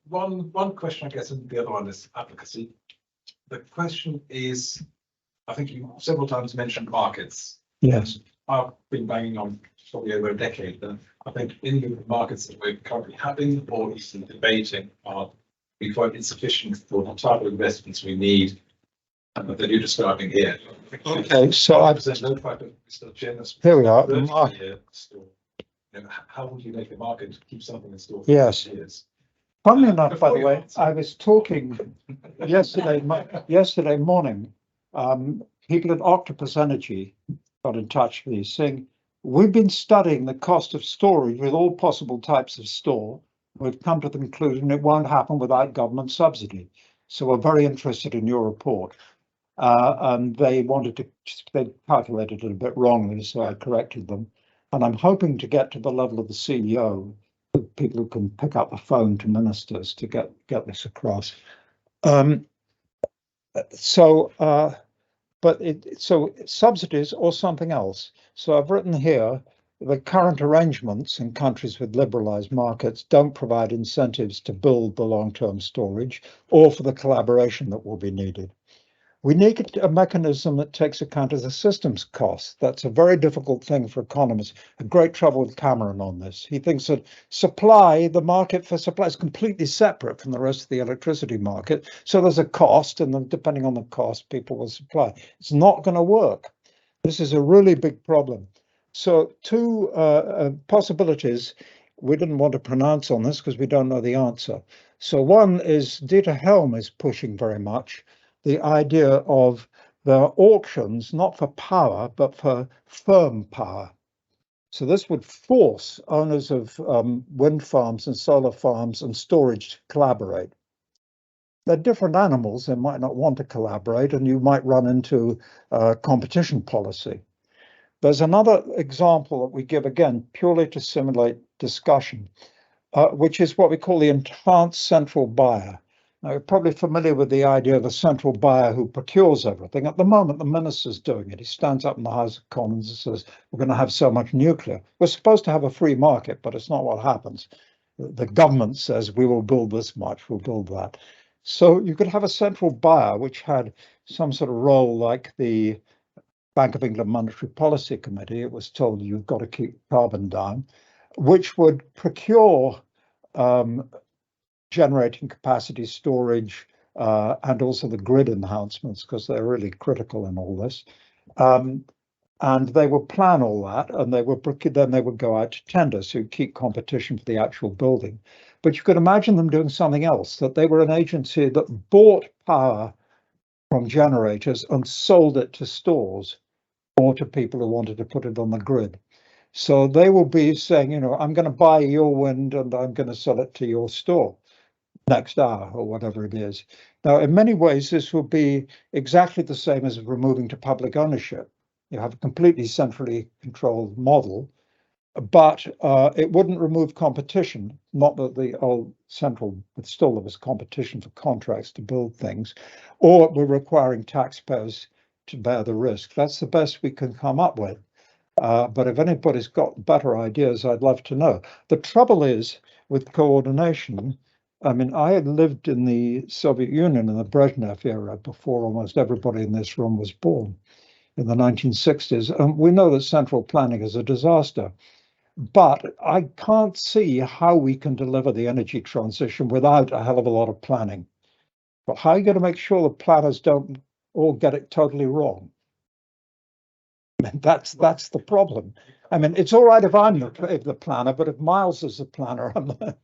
Speaker 4: One question, I guess, and the other one is advocacy. The question is, I think you several times mentioned markets.
Speaker 2: Yes.
Speaker 4: I've been banging on probably over a decade. And I think in the markets that we're currently having or even debating are quite insufficient for the type of investments we need that you're describing here.
Speaker 2: Okay, so I've
Speaker 4: no fact that Mr. Generous.
Speaker 2: Here we are.
Speaker 4: How would you make a market keep something in store for
Speaker 2: Yes.
Speaker 4: years?
Speaker 2: Funnily enough, by the way, I was talking yesterday morning. People at Octopus Energy got in touch with me saying, we've been studying the cost of storage with all possible types of store. We've come to the conclusion it won't happen without government subsidy. So we're very interested in your report. And they calculated it a bit wrongly, so I corrected them. And I'm hoping to get to the level of the CEO, people who can pick up the phone to ministers to get this across. But but so subsidies or something else. So I've written here, the current arrangements in countries with liberalized markets don't provide incentives to build the long-term storage or for the collaboration that will be needed. We need a mechanism that takes account of the system's costs. That's a very difficult thing for economists. A great trouble with Cameron on this. He thinks that supply, the market for supply, is completely separate from the rest of the electricity market. So there's a cost, and then depending on the cost, people will supply. It's not going to work. This is a really big problem. So two possibilities we didn't want to pronounce on this because we don't know the answer. So one is Dieter Helm is pushing very much the idea of the auctions, not for power, but for firm power. So this would force owners of wind farms and solar farms and storage to collaborate. They're different animals. They might not want to collaborate, and you might run into competition policy. There's another example that we give, again, purely to simulate discussion, which is what we call the enhanced central buyer. Now, you're probably familiar with the idea of the central buyer who procures everything. At the moment, the minister's doing it. He stands up in the House of Commons and says, we're going to have so much nuclear. We're supposed to have a free market, but it's not what happens. The government says, we will build this much, we'll build that. So you could have a central buyer which had some sort of role like the Bank of England Monetary Policy Committee. It was told you've got to keep carbon down, which would procure generating capacity, storage, and also the grid enhancements, because they're really critical in all this. And they would plan all that, and then they would go out to tender, so you keep competition for the actual building. But you could imagine them doing something else, that they were an agency that bought power from generators and sold it to stores or to people who wanted to put it on the grid. So they will be saying, you know, I'm going to buy your wind and I'm going to sell it to your store next hour or whatever it is. Now, in many ways, this will be exactly the same as removing to public ownership. You have a completely centrally controlled model, but it wouldn't remove competition. Not that the old central, but still there was competition for contracts to build things, or we're requiring taxpayers to bear the risk. That's the best we can come up with. But if anybody's got better ideas, I'd love to know. The trouble is with coordination. I mean, I had lived in the Soviet Union in the Brezhnev era before almost everybody in this room was born in the 1960s. And we know that central planning is a disaster. But I can't see how we can deliver the energy transition without a hell of a lot of planning. But how are you going to make sure the planners don't all get it totally wrong? I mean, that's the problem. I mean, it's all right if I'm the planner, but if Miles is the planner, I'm the...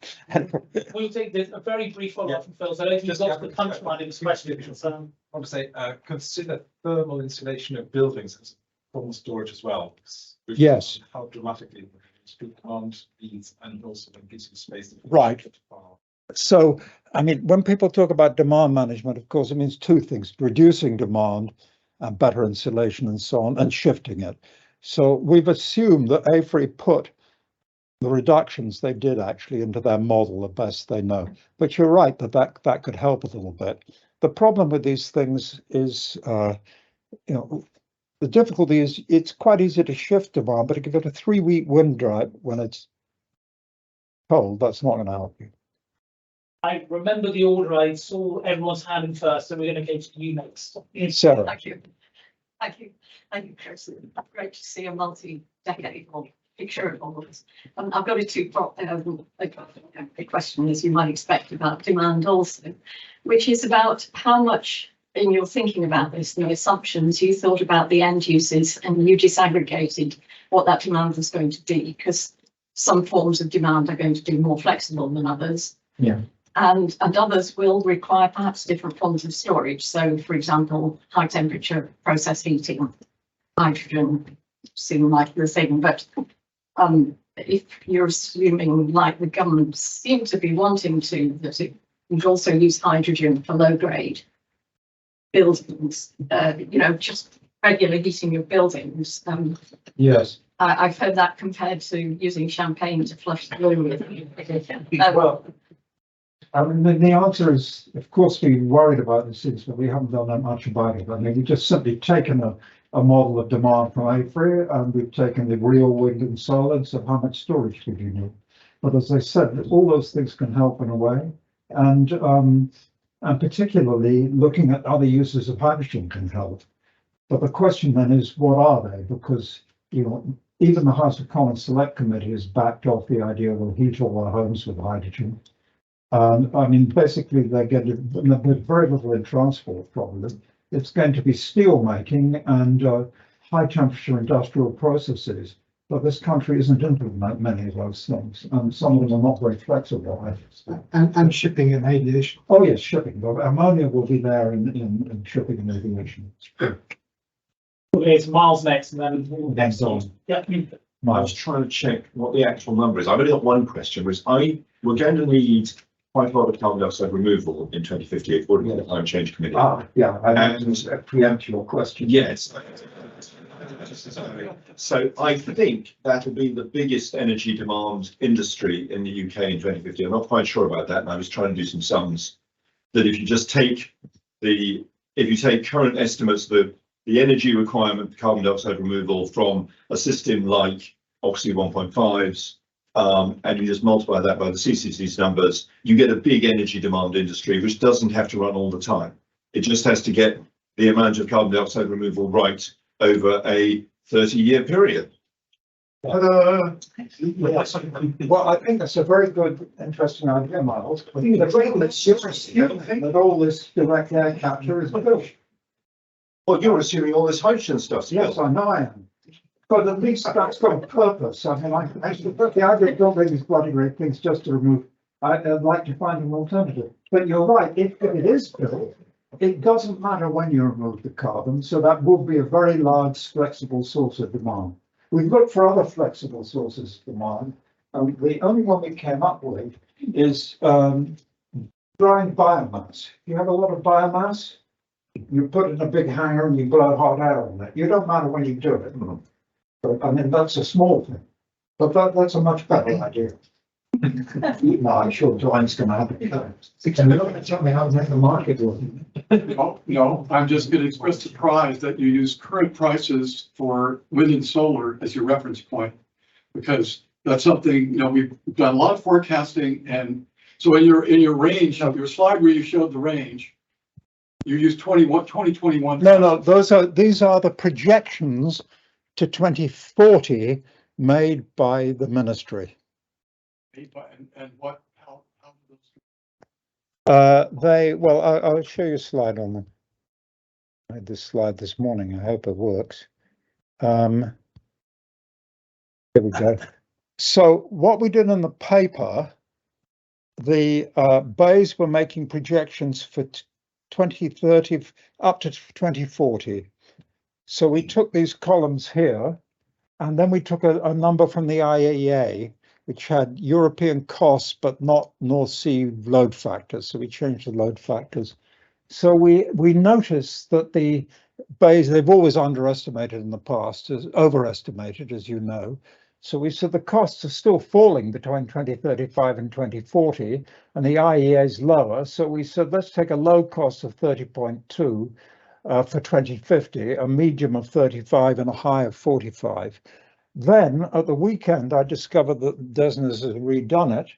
Speaker 1: We'll take a very brief follow-up from Phil. So I don't think you've lost the punchline in this question.
Speaker 4: I want to say, consider thermal insulation of buildings as thermal storage as well.
Speaker 2: Yes.
Speaker 4: How dramatically demand needs and also gives you space.
Speaker 2: Right. So, I mean, when people talk about demand management, of course, it means two things: reducing demand and better insulation and so on, and shifting it. So we've assumed that AFRY put the reductions they did actually into their model the best they know. But you're right that could help a little bit. The problem with these things is, you know, the difficulty is it's quite easy to shift demand, but if you've got a 3-week wind drought when it's cold, that's not going to help you.
Speaker 1: I remember the order. I saw everyone's hand in first, so we're going to go to you next.
Speaker 2: Sarah.
Speaker 5: Thank you. Thank you. Thank you, Chris. Great to see a multi-decade picture of all of this. I've got a question, as you might expect, about demand also, which is about how much, in your thinking about this, the assumptions you thought about the end uses and you disaggregated what that demand was going to be, because some forms of demand are going to be more flexible than others.
Speaker 2: Yeah.
Speaker 5: And others will require perhaps different forms of storage. So, for example, high temperature process heating, hydrogen seem like the thing. But if you're assuming, like the government seem to be wanting to, that it would also use hydrogen for low grade buildings, you know, just regular heating of buildings.
Speaker 2: Yes.
Speaker 5: I've heard that compared to using champagne to flush the room with.
Speaker 4: Well,
Speaker 2: I mean, the answer is, of course, we're worried about these things, but we haven't done that much about it. I mean, we've just simply taken a model of demand from AFRI, and we've taken the real wind and solar and said, how much storage do you need? But as I said, all those things can help in a way. And particularly looking at other uses of hydrogen can help. But the question then is, what are they? Because, you know, even the House of Commons Select Committee has backed off the idea we'll heat all our homes with hydrogen. I mean, basically, there's very little in transport, probably. It's going to be steel making and high temperature industrial processes. But this country isn't into many of those things, and some of them are not very flexible.
Speaker 6: And shipping and aviation.
Speaker 2: Oh yes, shipping. But ammonia will be there in shipping and aviation.
Speaker 1: It's Miles next, and then
Speaker 2: Next on.
Speaker 1: Yeah.
Speaker 7: I was trying to check what the actual number is. I've only got one question, which we're going to need quite a lot of carbon dioxide removal in 2058 according to the Climate Change Committee.
Speaker 2: Yeah, I
Speaker 7: And-
Speaker 2: preempt your question.
Speaker 7: Yes. So I think that'll be the biggest energy demand industry in the UK in 2050. I'm not quite sure about that, and I was trying to do some sums. That if you just take current estimates, the energy requirement for carbon dioxide removal from a system like Oxy 1.5s, and you just multiply that by the CCC's numbers, you get a big energy demand industry, which doesn't have to run all the time. It just has to get the amount of carbon dioxide removal right over a 30-year period.
Speaker 2: Well, I think that's a very good, interesting idea, Miles. I think that all this direct air capture is built.
Speaker 7: Well, you're assuming all this hydrogen stuff.
Speaker 2: Yes, I know I am. But at least that's got a purpose. I mean, the idea don't make these bloody great things just to remove. I'd like to find an alternative. But you're right, if it is built, it doesn't matter when you remove the carbon, so that will be a very large flexible source of demand. We've looked for other flexible sources of demand, and the only one we came up with is drying biomass. You have a lot of biomass, you put it in a big hangar and you blow hot air on it. You don't matter when you do it. But, I mean, that's a small thing, but that's a much better idea. No, I'm sure Dwayne's going to have it. You're not going to tell me how to make the market work.
Speaker 3: No, I'm just going to express surprise that you use current prices for wind and solar as your reference point. Because that's something, you know, we've done a lot of forecasting, and so in your range, your slide where you showed the range, you use 2021.
Speaker 2: No, these are the projections to 2040 made by the ministry.
Speaker 3: And what, how do
Speaker 2: Well, I'll show you a slide on them. I had this slide this morning. I hope it works. Here we go. So what we did in the paper, the Bays were making projections for 2030 up to 2040. So we took these columns here, and then we took a number from the IEA, which had European costs, but not North Sea load factors. So we changed the load factors. So we noticed that the Bays, they've always underestimated in the past, overestimated, as you know. So we said the costs are still falling between 2035 and 2040, and the IEA is lower. So we said, let's take a low cost of 30.2 for 2050, a medium of 35 and a high of 45. Then at the weekend, I discovered that Desnes has redone it,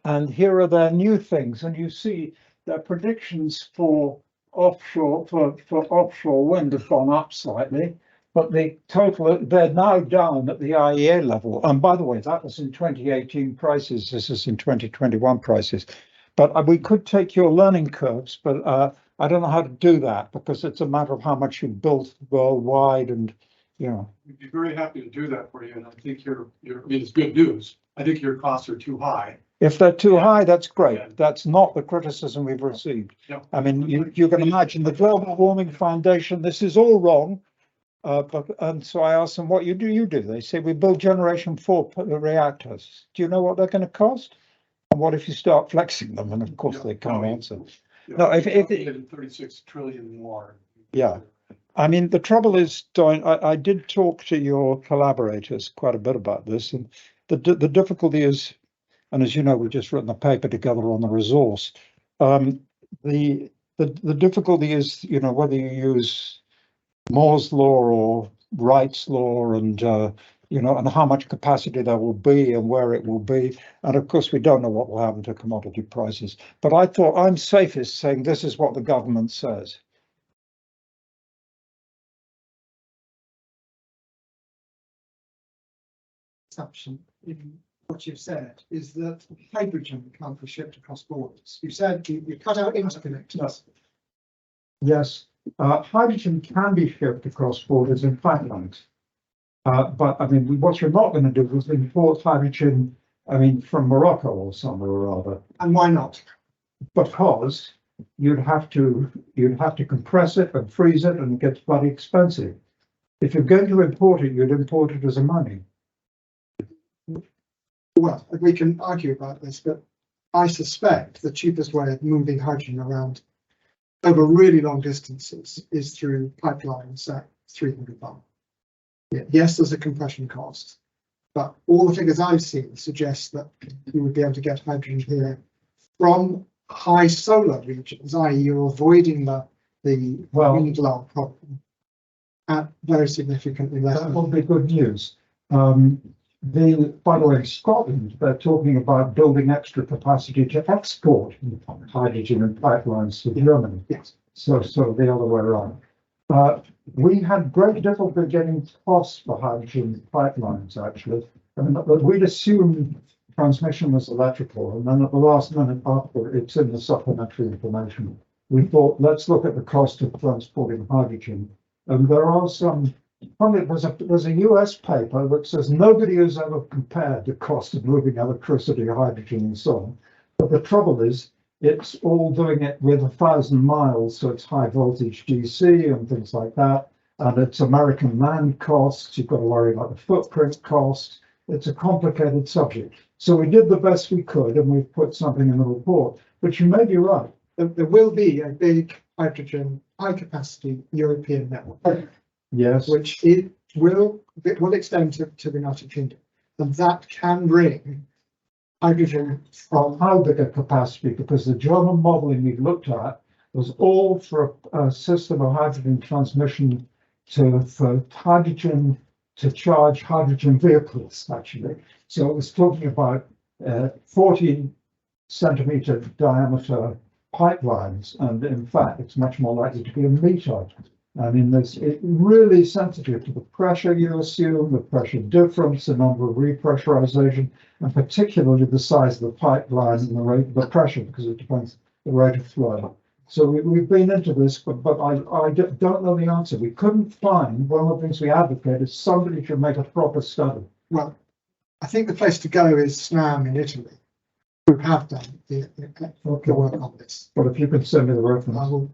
Speaker 2: and here are their new things. And you see their predictions for offshore offshore wind have gone up slightly, but the total, they're now down at the IEA level. And by the way, that was in 2018 prices. This is in 2021 prices. But we could take your learning curves, but I don't know how to do that because it's a matter of how much you've built worldwide, and you know.
Speaker 3: We'd be very happy to do that for you, and I think I mean, it's good news. I think your costs are too high.
Speaker 2: If they're too high, that's great. That's not the criticism we've received.
Speaker 3: Yep.
Speaker 2: I mean, you can imagine the Global Warming Foundation, this is all wrong. And so I asked them, what do you do? They say, we build generation 4 reactors. Do you know what they're going to cost? And what if you start flexing them? And of course, they can't answer. No, if
Speaker 3: 36 trillion more.
Speaker 2: Yeah. I mean, the trouble is, I did talk to your collaborators quite a bit about this, and the difficulty is And as you know, we've just written a paper together on the resource. The difficulty is, you know, whether you use Moore's law or Wright's law, and you know, and how much capacity there will be and where it will be. And of course, we don't know what will happen to commodity prices. But I thought I'm safest saying this is what the government says.
Speaker 6: Assumption in what you've said is that hydrogen can't be shipped across borders. You said you cut out interconnectors.
Speaker 2: Yes, hydrogen can be shipped across borders in pipelines. But I mean, what you're not going to do is import hydrogen, I mean, from Morocco or somewhere or other.
Speaker 6: And why not?
Speaker 2: Because you'd have to compress it and freeze it, and it gets bloody expensive. If you're going to import it, you'd import it as ammonia.
Speaker 6: Well, we can argue about this, but I suspect the cheapest way of moving hydrogen around over really long distances is through pipelines at 300 bar. Yeah, yes, there's a compression cost, but all the figures I've seen suggest that you would be able to get hydrogen here from high solar regions, i.e. you're avoiding the wind lull problem at very significantly less.
Speaker 2: That will be good news. By the way, in Scotland, they're talking about building extra capacity to export hydrogen and pipelines to Germany.
Speaker 6: Yes.
Speaker 2: So the other way around. We had great difficulty getting costs for hydrogen pipelines, actually. I mean, we'd assumed transmission was electrical, and then at the last minute after it's in the supplementary information, we thought, let's look at the cost of transporting hydrogen. And there are some, there's a US paper that says nobody has ever compared the cost of moving electricity, hydrogen, and so on. But the trouble is, it's all doing it with 1,000 miles, so it's high voltage DC and things like that. And it's American land costs. You've got to worry about the footprint cost. It's a complicated subject. So we did the best we could, and we've put something in the report. But you may be right.
Speaker 6: There will be a big hydrogen, high capacity European network.
Speaker 2: Yes.
Speaker 6: Which it will extend to the United Kingdom, and that can bring hydrogen
Speaker 2: From how big a capacity? Because the German modeling we looked at was all for a system of hydrogen transmission for hydrogen to charge hydrogen vehicles, actually. So it was talking about 14-centimeter diameter pipelines, and in fact, it's much more likely to be a meter. I mean, it's really sensitive to the pressure you assume, the pressure difference, the number of repressurization, and particularly the size of the pipeline and the rate of the pressure, because it depends on the rate of flow. So we've been into this, but I don't know the answer. We couldn't find, one of the things we advocate is somebody should make a proper study.
Speaker 6: Well, I think the place to go is SNAM in Italy, who have done the work on this.
Speaker 2: But if you could send me the reference.
Speaker 6: I will.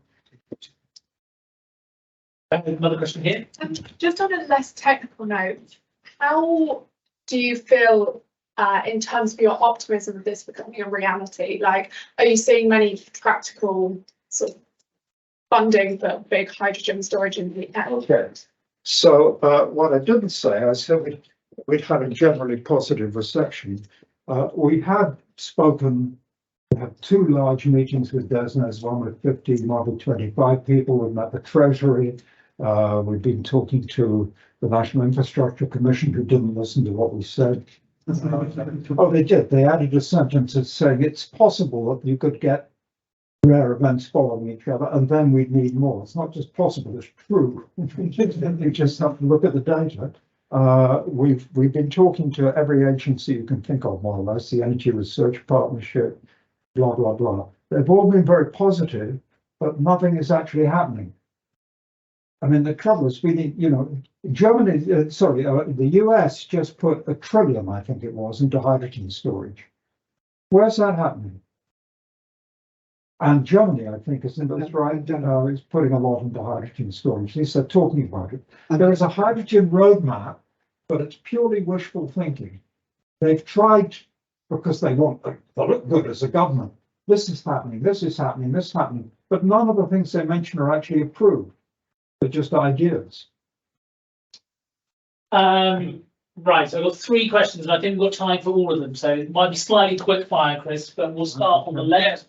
Speaker 1: Another question here.
Speaker 8: Just on a less technical note, how do you feel in terms of your optimism of this becoming a reality? Like, are you seeing many practical sort of funding for big hydrogen storage in the air?
Speaker 2: Okay. So what I didn't say, I said we'd had a generally positive reception. We had spoken, we had 2 large meetings with DESNZ, one with 15, one with 25 people. We met the Treasury. We've been talking to the National Infrastructure Commission, who didn't listen to what we said. Oh, they did. They added a sentence saying it's possible that you could get rare events following each other, and then we'd need more. It's not just possible, it's true. You just have to look at the data. We've been talking to every agency you can think of, more or less, the Energy Research Partnership, blah, blah, blah. They've all been very positive, but nothing is actually happening. I mean, the trouble is, we need, you know, Germany, the US just put $1 trillion, I think it was, into hydrogen storage. Where's that happening? And Germany, I think, isn't that right? Is putting a lot into hydrogen storage. At least they're talking about it. And there is a hydrogen roadmap, but it's purely wishful thinking. They've tried, because they want to look good as a government. This is happening, this is happening, this is happening. But none of the things they mention are actually approved. They're just ideas.
Speaker 1: Right, so I've got 3 questions, and I think we've got time for all of them, so it might be slightly quick fire, Chris, but we'll start on the left.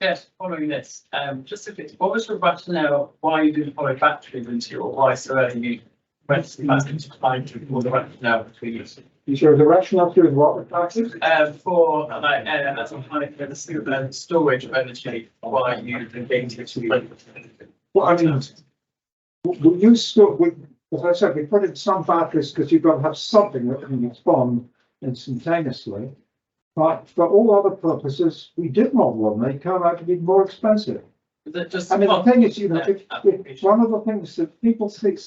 Speaker 9: Yes, following this, just if it's, what was the rationale, why you didn't follow batteries into or why so early you went to the batteries to find for the rationale between us?
Speaker 2: You sure the rationale to what with taxes?
Speaker 9: For like, as a kind of the storage of energy, why you engaged it.
Speaker 2: Well, I mean, we use still, as I said, we put in some batteries because you've got to have something that can respond instantaneously. But for all other purposes, we did not want them. They come out to be more expensive.
Speaker 9: Just
Speaker 2: I mean, the thing is, you know, if one of the things that people think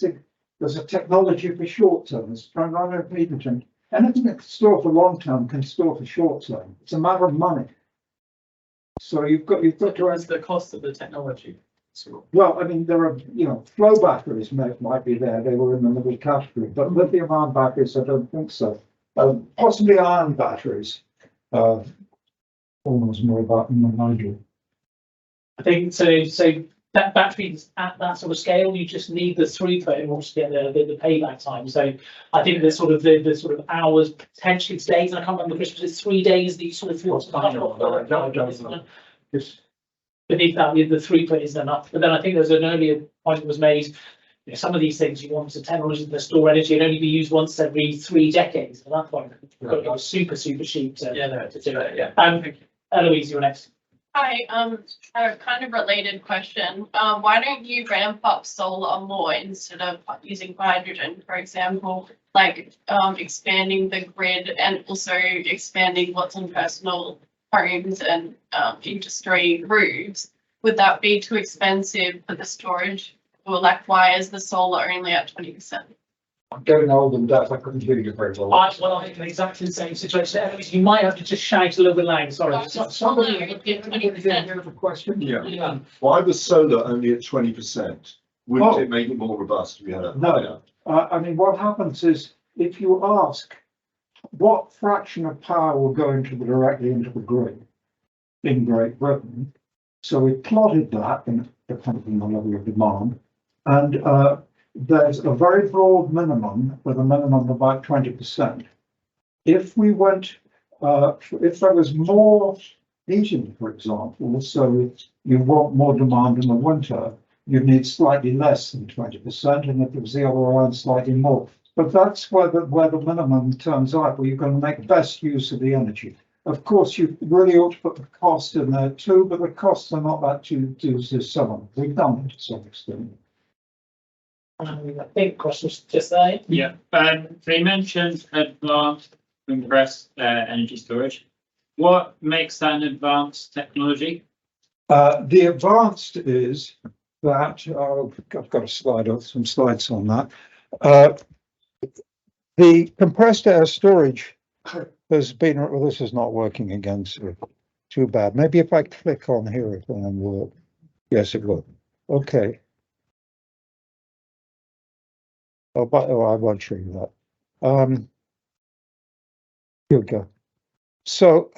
Speaker 2: there's a technology for short term, it's trying to repeat it. Anything that can store for long term can store for short term. It's a matter of money. So you've got to
Speaker 9: ask the cost of the technology.
Speaker 2: well, I mean, there are, you know, flow batteries might be there. They were in the middle category, but lithium-ion batteries, I don't think so. Possibly ion batteries. Almost more about them than I do.
Speaker 1: I think so. So that batteries at that sort of scale, you just need the throughput in order to get the payback time. So I think the sort of hours, potentially it's days. I can't remember, Chris, was it 3 days that you sort of feel beneath that, the throughput isn't enough. But then I think there's an earlier point that was made. You know, some of these things you want some technology that store energy and only be used once every 3 decades. At that point, you've got to go super cheap to do it.
Speaker 9: Yeah.
Speaker 1: Eloise, you're next.
Speaker 10: Hi, a kind of related question. Why don't you ramp up solar more instead of using hydrogen, for example, like expanding the grid and also expanding what's on personal homes and industry roofs? Would that be too expensive for the storage? Or like, why is the solar only at 20%?
Speaker 2: I'm getting old and deaf. I couldn't hear you very well.
Speaker 1: I'm in exactly the same situation. Eloise, you might have to just shout a little bit loud. Sorry.
Speaker 2: Somebody
Speaker 10: would be at
Speaker 2: hear
Speaker 10: 20%.
Speaker 2: the question?
Speaker 7: Yeah. Why was solar only at 20%? Wouldn't it make it more robust?
Speaker 2: No. I mean, what happens is if you ask what fraction of power will go directly into the grid in Great Britain, so we plotted that in depending on the level of demand, and there's a very broad minimum with a minimum of about 20%. If we went, if there was more heating, for example, so you want more demand in the winter, you need slightly less than 20%, and if it was the other way around, slightly more. But that's where the minimum turns out, where you're going to make best use of the energy. Of course, you really ought to put the cost in there too, but the costs are not that too dissimilar. We've done it to some extent.
Speaker 1: I think Chris was just there.
Speaker 11: Yeah, they mentioned advanced compressed energy storage. What makes that an advanced technology?
Speaker 2: The advanced is that, I've got a slide on some slides on that. The compressed air storage has been, well, this is not working again, so too bad. Maybe if I click on here, it will work. Yes, it will. Okay. I won't show you that. Here we go. So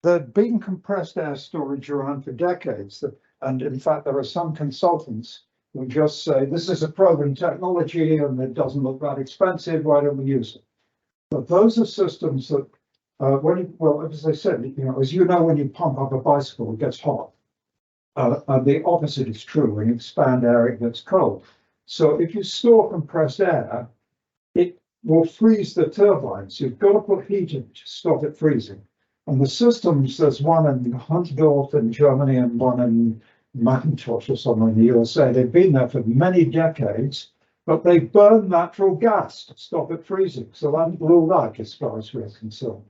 Speaker 2: there's been compressed air storage around for decades, and in fact, there are some consultants who just say this is a proven technology and it doesn't look that expensive. Why don't we use it? But those are systems that, as I said, you know, as you know, when you pump up a bicycle, it gets hot. And the opposite is true. When you expand air, it gets cold. So if you store compressed air, it will freeze the turbines. You've got to put heat in to stop it freezing. And the systems, there's one in Huntsdorf in Germany and one in Macintosh or somewhere in the USA. They've been there for many decades, but they burn natural gas to stop it freezing. So that's ruled out as far as we're concerned.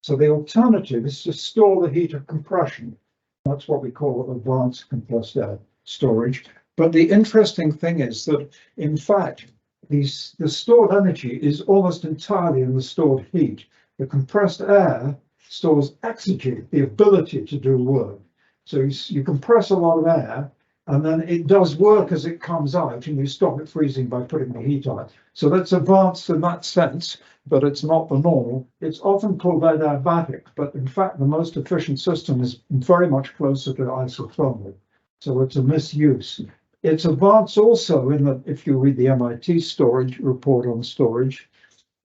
Speaker 2: So the alternative is to store the heat of compression. That's what we call advanced compressed air storage. But the interesting thing is that, in fact, the stored energy is almost entirely in the stored heat. The compressed air stores exergy, the ability to do work. So you compress a lot of air, and then it does work as it comes out, and you stop it freezing by putting the heat on. So that's advanced in that sense, but it's not the normal. It's often called adiabatic, but in fact, the most efficient system is very much closer to isothermal. So it's a misuse. It's advanced also in that if you read the MIT storage report on storage,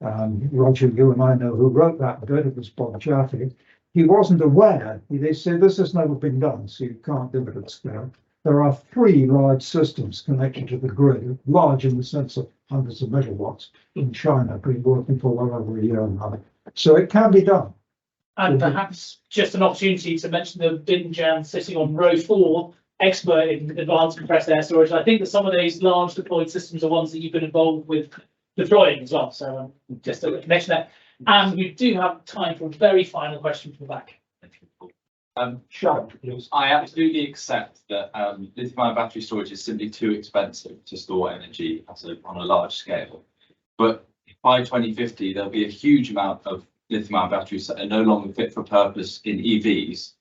Speaker 2: Roger, you and I know who wrote that bit, it was Bob Jaffe. He wasn't aware, they said this has never been done, so you can't do it at scale. There are 3 large systems connected to the grid, large in the sense of hundreds of megawatts in China, been working for well over a year now. So it can be done.
Speaker 1: And perhaps just an opportunity to mention the Binjan sitting on row 4, expert in advanced compressed air storage. I think that some of these large deployed systems are ones that you've been involved with deploying as well. So just a connection there. And we do have time for a very final question from the back.
Speaker 2: Sure, please.
Speaker 12: I absolutely accept that lithium-ion battery storage is simply too expensive to store energy on a large scale. But by 2050, there'll be a huge amount of lithium-ion batteries that are no longer fit for purpose in EVs,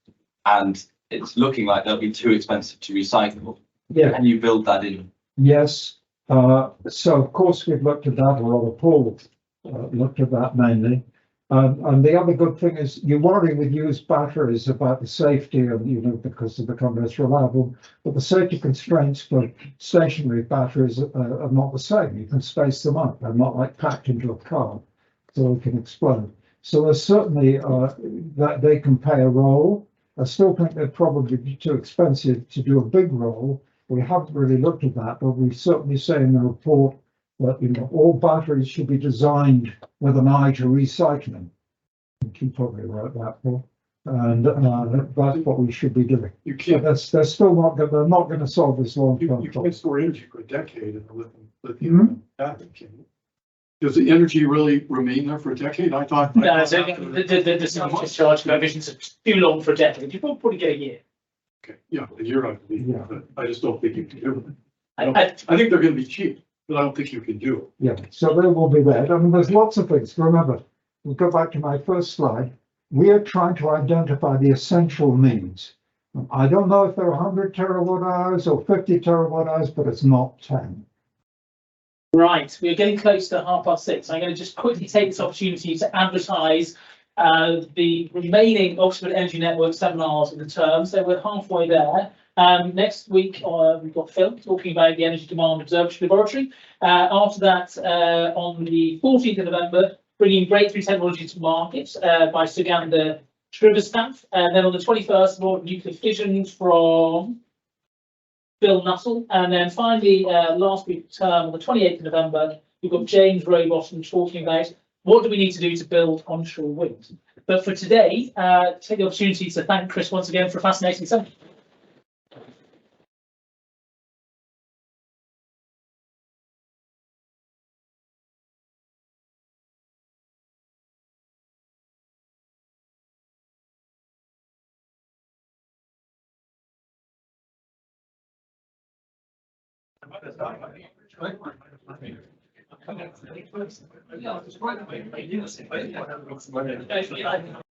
Speaker 12: and it's looking like they'll be too expensive to recycle.
Speaker 2: Yeah.
Speaker 12: Can you build that in?
Speaker 2: Yes. So of course we've looked at that, or Paul looked at that mainly. And the other good thing is you worry with used batteries about the safety and, because they become less reliable, but the safety constraints for stationary batteries are not the same. You can space them up. They're not like packed into a car, so they can explode. So there's certainly that they can play a role. I still think they're probably too expensive to do a big role. We haven't really looked at that, but we certainly say in the report that all batteries should be designed with an eye to recycling. You probably wrote that, Paul, and that's what we should be doing.
Speaker 3: You can't.
Speaker 2: They're still not. They're not going to solve this long term.
Speaker 3: You can't store energy for a decade in a lithium battery, can you? Does the energy really remain there for a decade? I thought.
Speaker 1: No, so the discharge coefficients are too long for a decade. You probably get a year.
Speaker 3: Okay, yeah, a year I believe,
Speaker 2: Yeah.
Speaker 3: but I just don't think you can do it.
Speaker 1: I
Speaker 3: I think they're going to be cheap, but I don't think you can do it.
Speaker 2: Yeah, so they will be there. I mean, there's lots of things. Remember, we'll go back to my first slide. We are trying to identify the essential needs. I don't know if they're 100 terawatt hours or 50 terawatt hours, but it's not 10.
Speaker 1: Right, we're getting close to 6:30. I'm going to just quickly take this opportunity to advertise the remaining Oxford Energy Network seminars of the term. So we're halfway there. Next week, we've got Phil talking about the Energy Demand Observatory Laboratory. After that, on the 14th of November, bringing breakthrough technology to market by Sugandha Shrivastava. And then on the 21st, more nuclear fission from Bill Nuttall. And then finally, last week's term, on the 28th of November, we've got James Rowbottom talking about what do we need to do to build onshore wind. But for today, take the opportunity to thank Chris once again for a fascinating session.